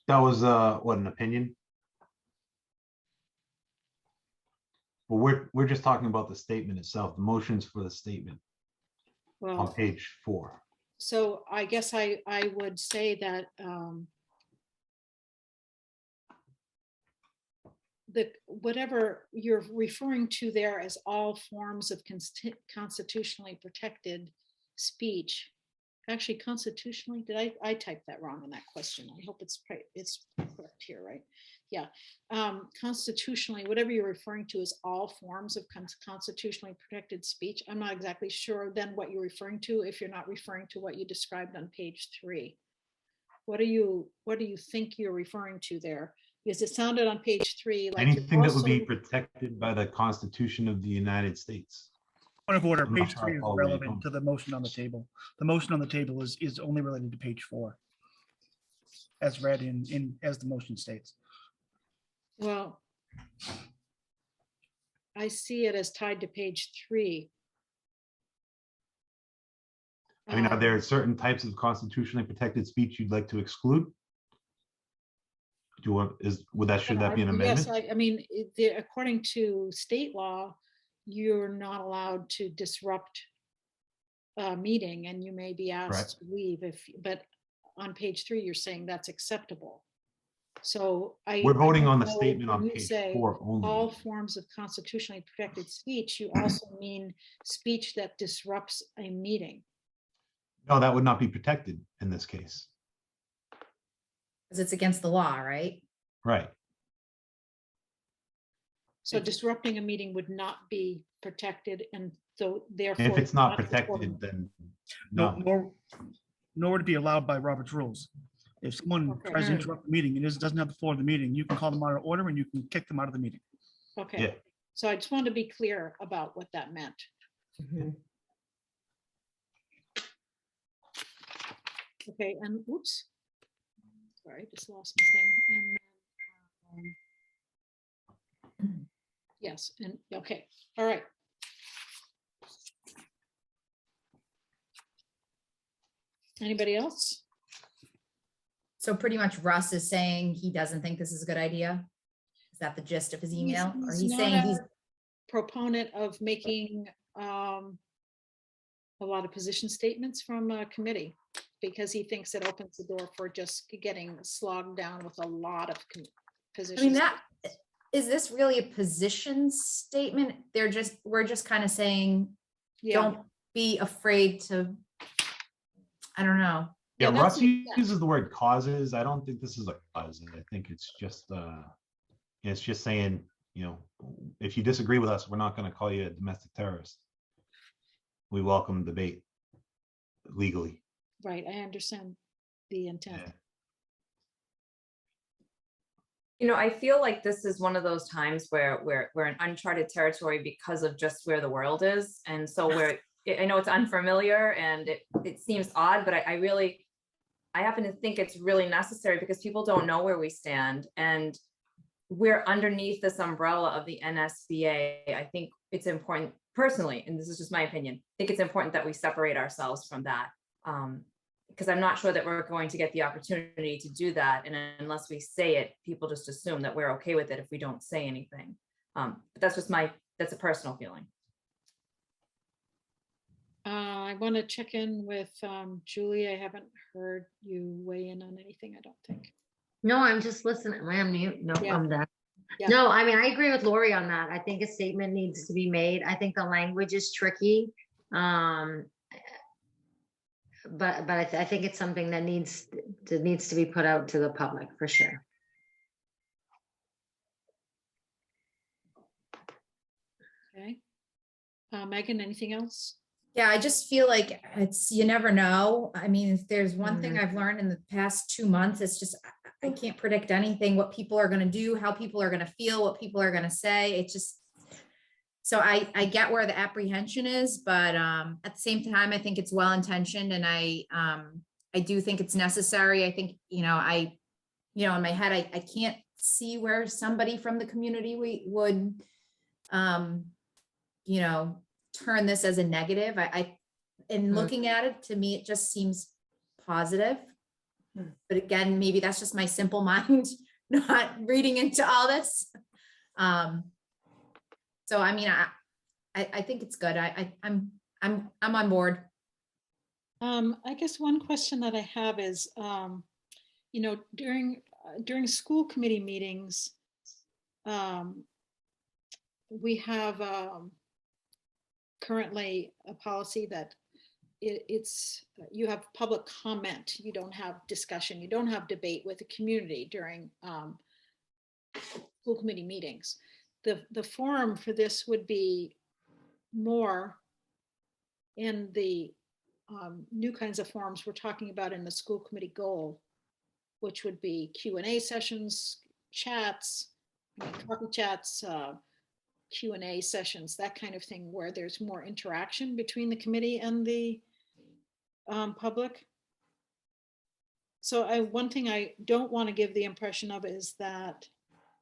That was, what, an opinion? Well, we're just talking about the statement itself, the motions for the statement on Well, page 4. so I guess I would say that whatever you're referring to there as all forms of constitutionally protected speech. Actually, constitutionally, did I type that wrong in that question? I hope it's correct here, right? Yeah. Constitutionally, whatever you're referring to as all forms of constitutionally protected speech. I'm not exactly sure then what you're referring to if you're not referring to what you described on page 3. What do you think you're referring to there? Because it sounded on page 3 like Anything that would be also- protected by the Constitution of the United States. Point of order, I'm not page sure I 3 is follow where you're relevant going. to the motion on the table. The motion on the table is only related to page 4. As read as the motion states. Well, I see it as tied to page 3. I mean, are there certain types of constitutionally protected speech you'd like to exclude? Do you want, should that be an Yes, amendment? I mean, according to state law, you're not allowed to disrupt a meeting and you may be asked to leave but on page 3, you're saying that's acceptable. So We're voting don't on the know statement on when you page say 4 only. all forms of constitutionally protected speech, you also mean speech that disrupts a meeting. No, that would not be protected in this case. Because it's against the law, right? Right. So disrupting a meeting would not be protected, and so therefore. If it's not supported. protected, then No, no. nor would it be allowed by Robert's rules. If someone Okay. tries to interrupt the meeting and doesn't have the floor of the meeting, you can call them out of order and you can kick them out of the meeting. Okay, Yeah. so I just wanted to be clear about what that meant. Okay, and oops. Sorry, just lost my thing. And then, yes, and okay, all right. Anybody else? So pretty much Russ is saying he doesn't think this is a good idea. Is that the gist of his email? Or he's not saying he's, a proponent of making a lot of position statements from a committee because he thinks it opens the door for just getting slogged down with a lot of I mean, positions. is this really a position statement? We're just kind of saying, Yeah, don't be afraid to, I don't know. Yeah, Yeah, that's Russ what he said. uses the word causes. I don't think this is a cause. I think it's just saying, if you disagree with us, we're not going to call you a domestic terrorist. We welcome debate legally. right, I understand the intent. Yeah. I feel like this is one of those times where we're in uncharted territory because of just where the world is. And so I know it's unfamiliar and it seems odd, but I happen to think it's really necessary because people don't know where we stand. And we're underneath this umbrella of the NSBA. I think it's important personally, and this is just my opinion, I think it's important that we separate ourselves from that. Because I'm not sure that we're going to get the opportunity to do that. And unless we say it, people just assume that we're okay with it if we don't say anything. But that's a personal feeling. I want to check in with Julie. I haven't heard you weigh in on anything, I don't think. No, I'm just listening. Am I on mute? No, Yeah. I'm done. Yeah. No, I mean, I agree with Lori on that. I think a statement needs to be made. I think the language is tricky. But I think it's something that needs to be put out to the public for sure. Okay. Megan, anything else? Yeah, I just feel like you never know. I mean, if there's one thing I've learned in the past 2 months, it's just, I can't predict anything, what people are going to do, how people are going to feel, what people are going to say. It's So I get where the apprehension is, but at the same time, I think it's well intentioned, and I do think it's necessary. I think, in my head, I can't see where somebody from the community would turn this as a negative. In looking at it, to me, it just seems positive. But again, maybe that's just my simple mind, not reading into all this. So I mean, I think it's good. I'm on board. I guess one question that I have is, during school committee meetings, we have currently a policy that you have public comment. You don't have discussion. You don't have debate with the community during school committee meetings. The forum for this would be more in the new kinds of forums we're talking about in the school committee goal, which would be Q&A sessions, chats, coffee chats, Q&A sessions, that kind of thing, where there's more interaction between the committee and the public. So one thing I don't want to give the impression of is that,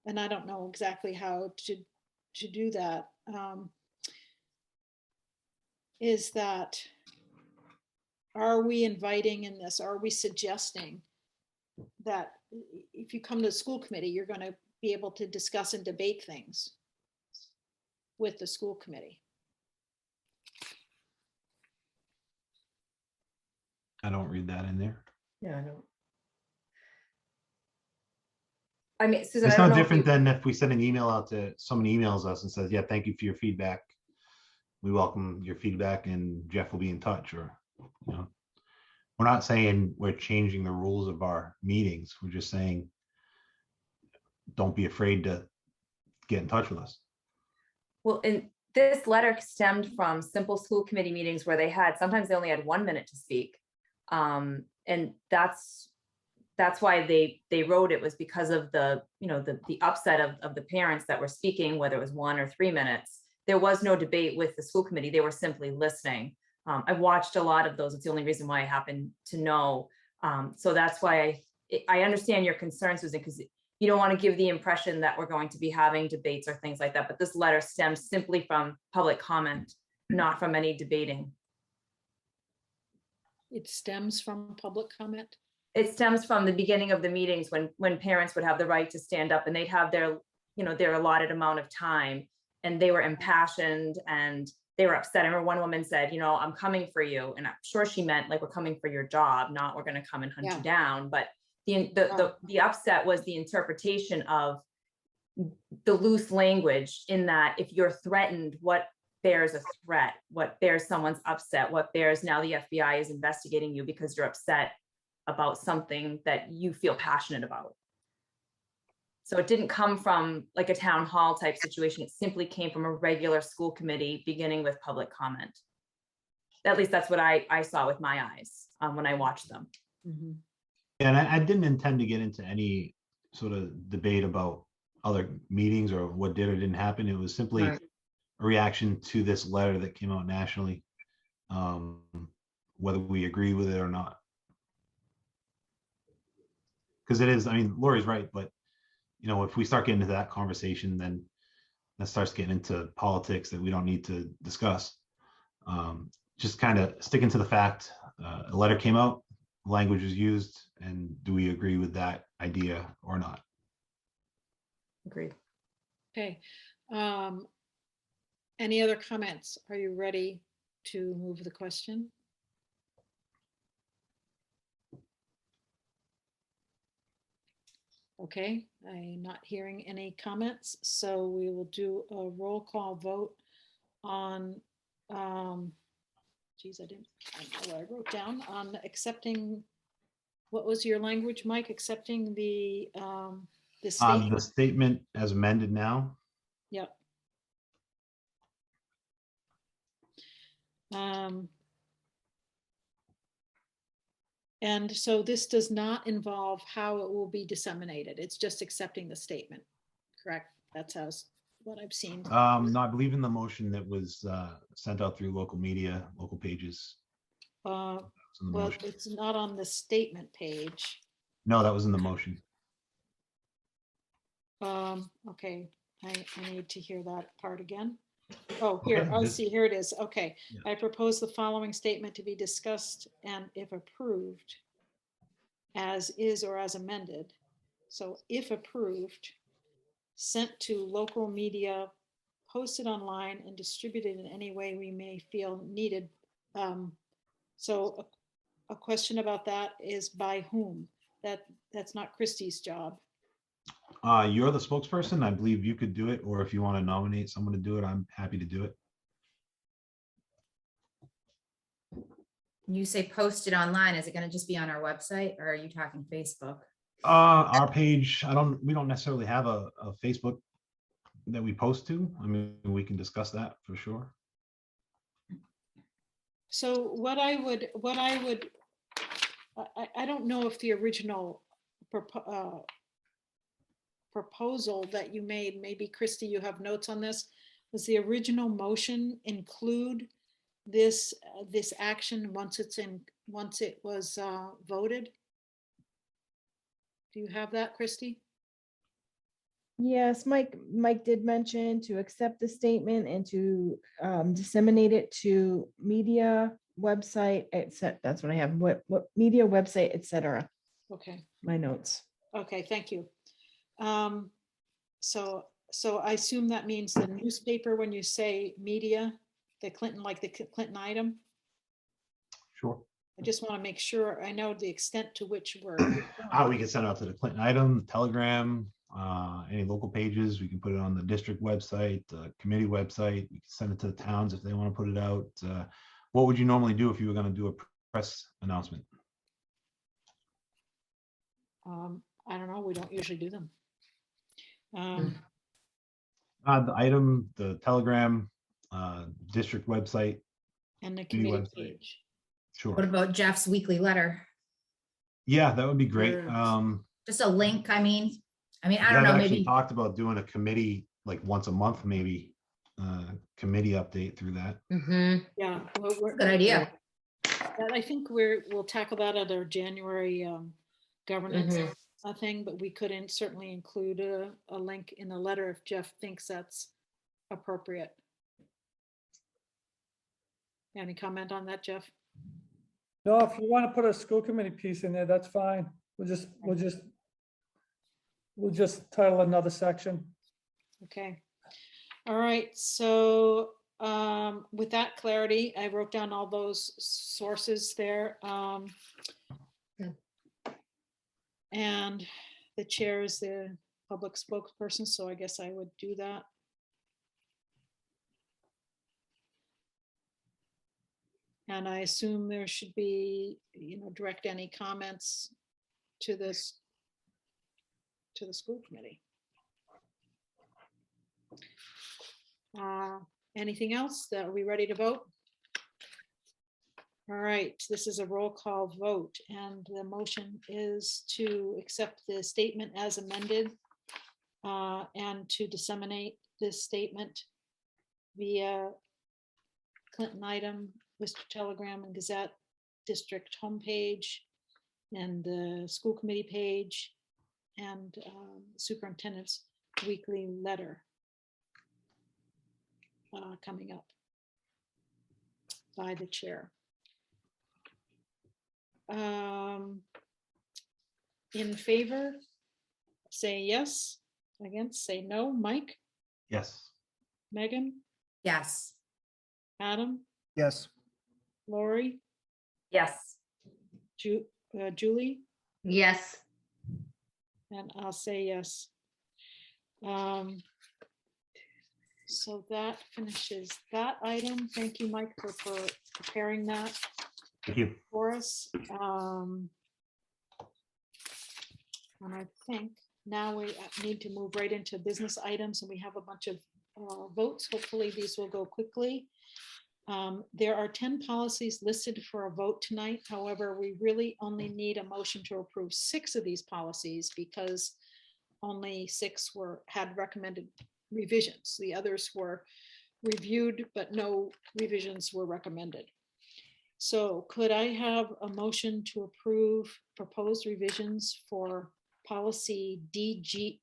and I don't know exactly how to do that, is that, are we inviting in this, are we suggesting that if you come to the school committee, you're going to be able to discuss and debate things with the school committee? I don't read that in there. Yeah, I know. I mean, Susan, It's I don't no know if different you- than if we send an email out to, someone emails us and says, yeah, thank you for your feedback. We welcome your feedback and Jeff will be in touch, or, we're not saying we're changing the rules of our meetings. We're just saying, don't be afraid to get in touch with us. Well, and this letter stemmed from simple school committee meetings where sometimes they only had 1 minute to speak. And that's why they wrote it, was because of the upset of the parents that were speaking, whether it was 1 or 3 minutes. There was no debate with the school committee. They were simply listening. I've watched a lot of those. It's the only reason why I happen to know. So that's why I understand your concerns, Susan, because you don't want to give the impression that we're going to be having debates or things like that. But this letter stems simply from public comment, not from any debating. It stems from public comment? It stems from the beginning of the meetings when parents would have the right to stand up and they'd have their allotted amount of time, and they were impassioned and they were upset. I remember one woman said, I'm coming for you. And I'm sure she meant like, we're coming for your job, not we're going to come and hunt you down. But the upset was the interpretation of the loose language, in that if you're threatened, what bears a threat, what bears someone's upset, what bears now the FBI is investigating you because you're upset about something that you feel passionate about. So it didn't come from like a town hall type situation. It simply came from a regular school committee, beginning with public comment. At least that's what I saw with my eyes when I watched them. Mm-hmm. And I didn't intend to get into any sort of debate about other meetings or what did or didn't happen. It was simply Right. a reaction to this letter that came out nationally, whether we agree with it or not. Because it is, I mean, Lori's right, but if we start getting into that conversation, then that starts getting into politics that we don't need to discuss. Just kind of sticking to the fact, a letter came out, language was used, and do we agree with that idea or not? Agreed. Okay. Any other comments? Are you ready to move the question? Okay, I'm not hearing any comments, so we will do a roll call vote on, geez, I don't know what I wrote down, on accepting, what was your language, Mike? Accepting the statement? The statement as amended now. Yep. And so this does not involve how it will be disseminated. It's just accepting the statement, correct? That's how what I've seen. No, I believe in the motion that was sent out through local media, local pages. Uh, It's in the Well, motion. it's not on the statement page. No, that was in the motion. Okay, I need to hear that part again. Oh, here, Okay, I this- see, here it is. Okay. Yeah. I propose the following statement to be discussed and if approved, as is or as amended. So if approved, sent to local media, posted online and distributed in any way we may feel needed. So a question about that is by whom? That's not Christie's job. You're the spokesperson. I believe you could do it, or if you want to nominate someone to do it, I'm happy to do it. You say posted online, is it gonna just be on our website or are you talking Facebook? Our page, we don't necessarily have a Facebook that we post to. I mean, we can discuss that for sure. So I don't know if the original proposal that you made, maybe Christie, you have notes on this, was the original motion include this action once it was voted? Do you have that, Christie? Yes, Mike did mention to accept the statement and to disseminate it to media, website, except that's what I have, what media, website, etc. Okay, My notes. okay, thank you. So I assume that means the newspaper when you say media, the Clinton, like the Clinton item? Sure. I just want to make sure I know the extent to which we're. We can send it out to the Clinton item, Telegram, any local pages. We can put it on the district website, the committee website. We can send it to the towns if they want to put it out. What would you normally do if you were going to do a press announcement? I don't know, we don't usually do them. The item, the Telegram, district website. And the Committee committee website. page. What Sure. about Jeff's weekly letter? Yeah, that would be great. Just a link, I mean, I don't I've know, actually maybe, talked about doing a committee like once a month, maybe committee update through that. Mhm. Yeah. good idea. I think we'll tackle that at our January governance thing, but we could certainly include a link in the letter if Jeff thinks that's appropriate. Any comment on that, Jeff? No, if you want to put a school committee piece in there, that's fine. We'll just title another section. Okay. All right. So with that clarity, I wrote down all those sources there. And the chair is the public spokesperson, so I guess I would do that. And I assume there should be, direct any comments to this, to the school committee. Anything else? Are we ready to vote? All right, this is a roll call vote, and the motion is to accept the statement as amended and to disseminate this statement via Clinton item, Worcester Telegram and Gazette District homepage, and the school committee page, and superintendent's weekly letter coming up by the chair. In favor, say yes. Against, say no. Mike, Yes. Megan, Yes. Adam, Yes. Lori, Yes. Julie, Yes. and I'll say yes. So that finishes that item. Thank you, Mike, for preparing that Thank you. for us. And I think now we need to move right into business items, and we have a bunch of votes. Hopefully these will go quickly. There are 10 policies listed for a vote tonight. However, we really only need a motion to approve 6 of these policies because only 6 had recommended revisions. The others were reviewed, but no revisions were recommended. So could I have a motion to approve proposed revisions for policy DBG,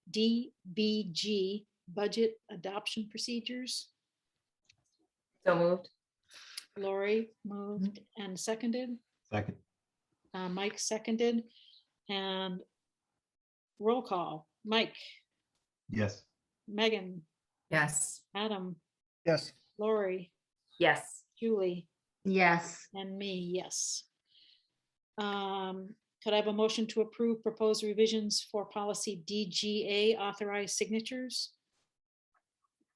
budget adoption procedures? So moved. Lori moved and seconded. Second. Mike seconded. And roll call. Mike, Yes. Megan, Yes. Adam, Yes. Lori, Yes. Julie, Yes, and me, yes. Could I have a motion to approve proposed revisions for policy DGA, authorized signatures?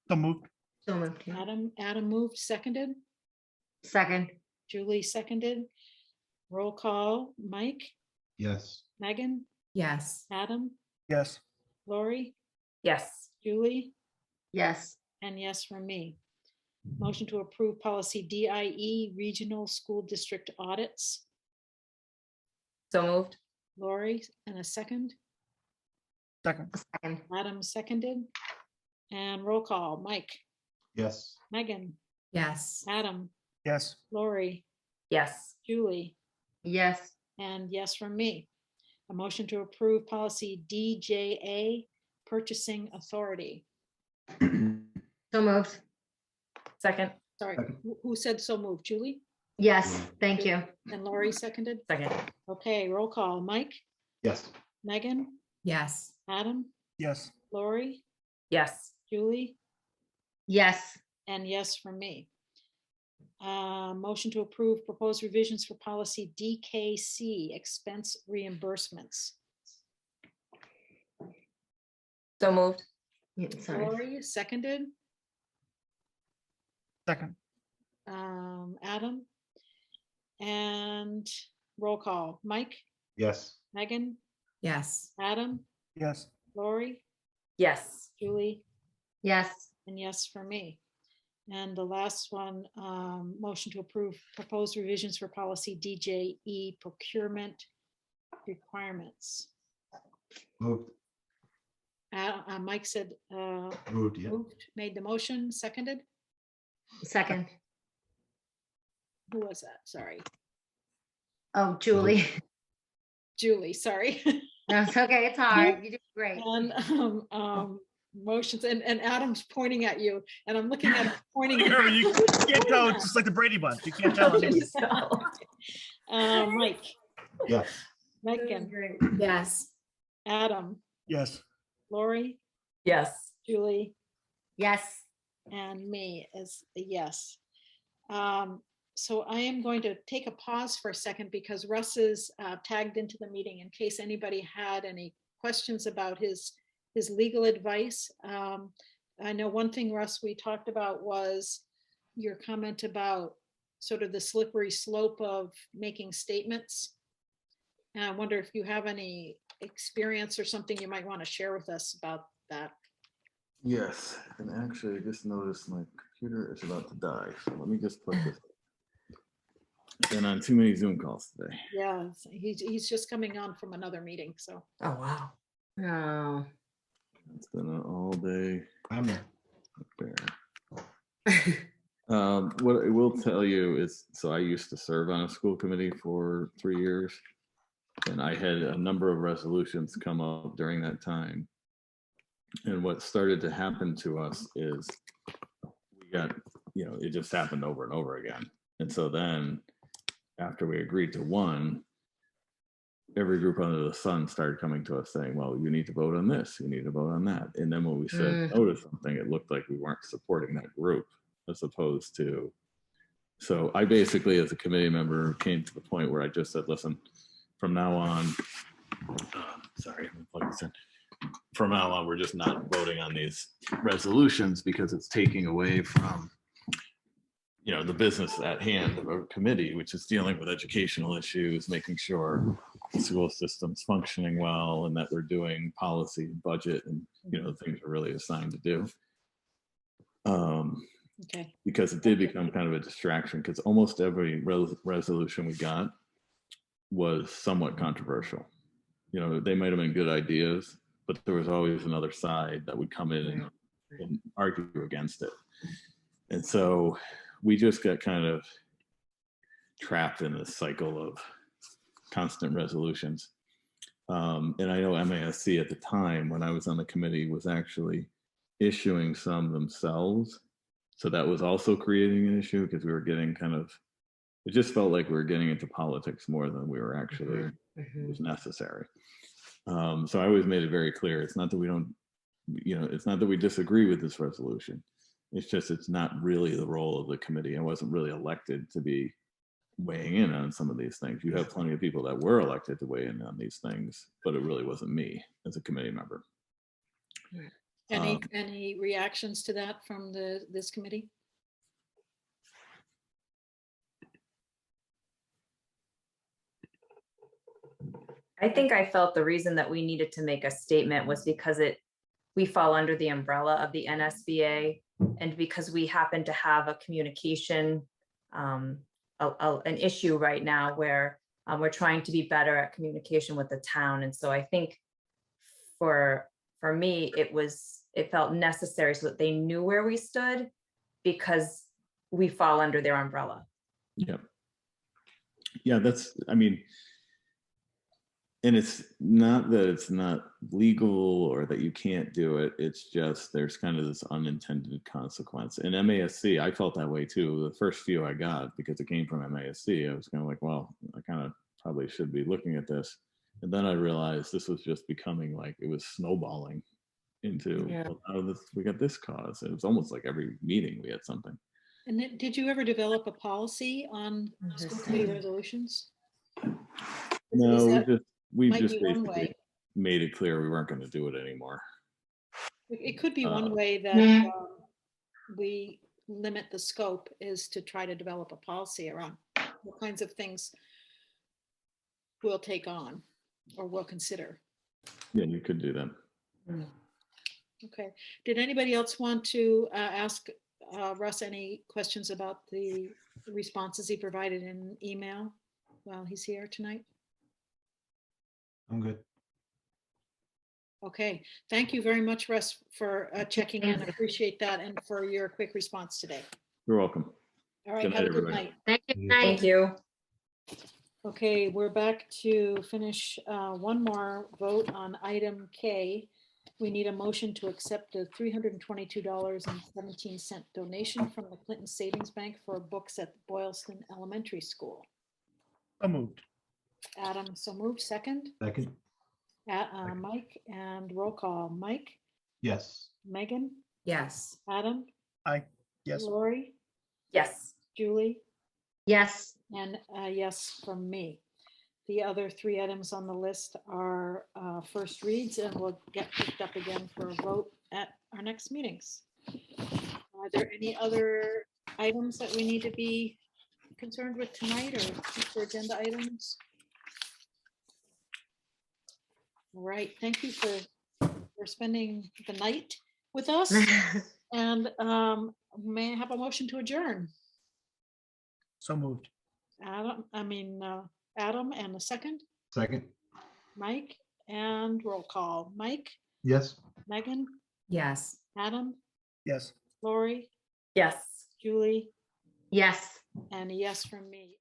So moved. so moved. Yeah. Adam moved, seconded. Second, Julie seconded. Roll call. Mike, Yes. Megan, Yes. Adam, Yes. Lori, Yes. Julie, yes, and yes from me. Motion to approve policy DIE, regional school district audits. So moved. Lori, and a second. Second. second, Adam seconded. And roll call. Mike, Yes. Megan, Yes. Adam, Yes. Lori, Yes. Julie, yes, and yes from me. A motion to approve policy DJA, purchasing authority. so moved. Second. Sorry, Second. who said so moved? Julie? Yes, thank you. And Lori seconded? Second. Okay, roll call. Mike, Yes. Megan, Yes. Adam, Yes. Lori, Yes. Julie, Yes, and yes from me. Motion to approve proposed revisions for policy DKC, expense reimbursements. So moved. yeah, sorry, Lori seconded. Second. Adam. And roll call. Mike, Yes. Megan, Yes. Adam, Yes. Lori, Yes. Julie, yes, and yes for me. And the last one, motion to approve proposed revisions for policy DJE, procurement requirements. Moved. Mike said, Moved, yeah. moved, made the motion, seconded. second. Who was that? Sorry. Oh, Julie, Julie, sorry. no, it's okay, it's hard, you did great. And motions, and Adam's pointing at you, and I'm looking at him pointing. at You can't tell. It's just like the Brady Bunch. You can't tell. Mike, Yes. Megan, Yes. Adam, Yes. Lori, Yes. Julie, Yes, and me as a yes. So I am going to take a pause for a second because Russ is tagged into the meeting in case anybody had any questions about his legal advice. I know one thing, Russ, we talked about was your comment about sort of the slippery slope of making statements. And I wonder if you have any experience or something you might want to share with us about that. Yes, and actually, I just noticed my computer is about to die, so let me just put this. Been on too many Zoom calls today. Yeah, he's just coming on from another meeting, so. Oh, wow. no. It's been an all day I'm affair. What I will tell you is, so I used to serve on a school committee for 3 years, and I had a number of resolutions come up during that time. And what started to happen to us is we got, it just happened over and over again. And so then after we agreed to one, every group under the sun started coming to us saying, well, you need to vote on this, you need to vote on that. And then when we said no to something, it looked like we weren't supporting that group as opposed to. So I basically, as a committee member, came to the point where I just said, listen, from now on, sorry, I'm gonna plug this in. From now on, we're just not voting on these resolutions because it's taking away from the business at hand of a committee, which is dealing with educational issues, making sure the school system's functioning well, and that we're doing policy, budget, and the things we're really assigned to do. Okay. Because it did become kind of a distraction, because almost every resolution we got was somewhat controversial. They might have been good ideas, but there was always another side that would come in and and argue against it. And so we just got kind of trapped in this cycle of constant resolutions. And I know MASC at the time, when I was on the committee, was actually issuing some themselves. So that was also creating an issue because we were getting kind of, it just felt like we were getting into politics more than we were actually was necessary. So I always made it very clear. It's not that we don't, it's not that we disagree with this resolution. It's just, it's not really the role of the committee. I wasn't really elected to be weighing in on some of these things. You have plenty of people that were elected to weigh in on these things, but it really wasn't me as a committee member. Any reactions to that from this committee? I think I felt the reason that we needed to make a statement was because we fall under the umbrella of the NSBA, and because we happen to have a communication, an issue right now where we're trying to be better at communication with the town. And so I think for me, it felt necessary so that they knew where we stood, because we fall under their umbrella. Yeah. Yeah, and it's not that it's not legal or that you can't do it. It's just there's kind of this unintended consequence. In MASC, I felt that way too. The first few I got, because it came from MASC, I was kind of like, well, I kind of probably should be looking at this. And then I realized this was just becoming like, it was snowballing into, well, out of this, we got this cause. It was almost like every meeting we had something. And then, did you ever develop a policy on school committee resolutions? No, we might just be one basically way. made it clear we weren't going to do it anymore. It could be one way that we limit the scope is to try to develop a policy around what kinds of things we'll take on or we'll consider. Yeah, you could do that. Okay. Did anybody else want to ask Russ any questions about the responses he provided in email while he's here tonight? I'm good. Okay. Thank you very much, Russ, for checking in. I appreciate that, and for your quick response today. You're welcome. All right. Good Have night, a good everybody. night. Thank you. Thank you. Okay, we're back to finish one more vote on item K. We need a motion to accept a $322.17 donation from the Clinton Savings Bank for books at Boylston Elementary School. So moved. Adam, so moved. Second, Second, Mike, and roll call. Mike, yes. Megan, Yes. Adam, Aye. Yes. Lori, Yes. Julie, Yes, and yes from me. The other three items on the list are first reads, and will get picked up again for a vote at our next meetings. Are there any other items that we need to be concerned with tonight, or future agenda items? All right, thank you for spending the night with us, and may I have a motion to adjourn? So moved. Adam, and a second, Second, Mike, and roll call. Mike, yes. Megan, Yes. Adam, Yes. Lori, Yes. Julie, yes. and a yes from me.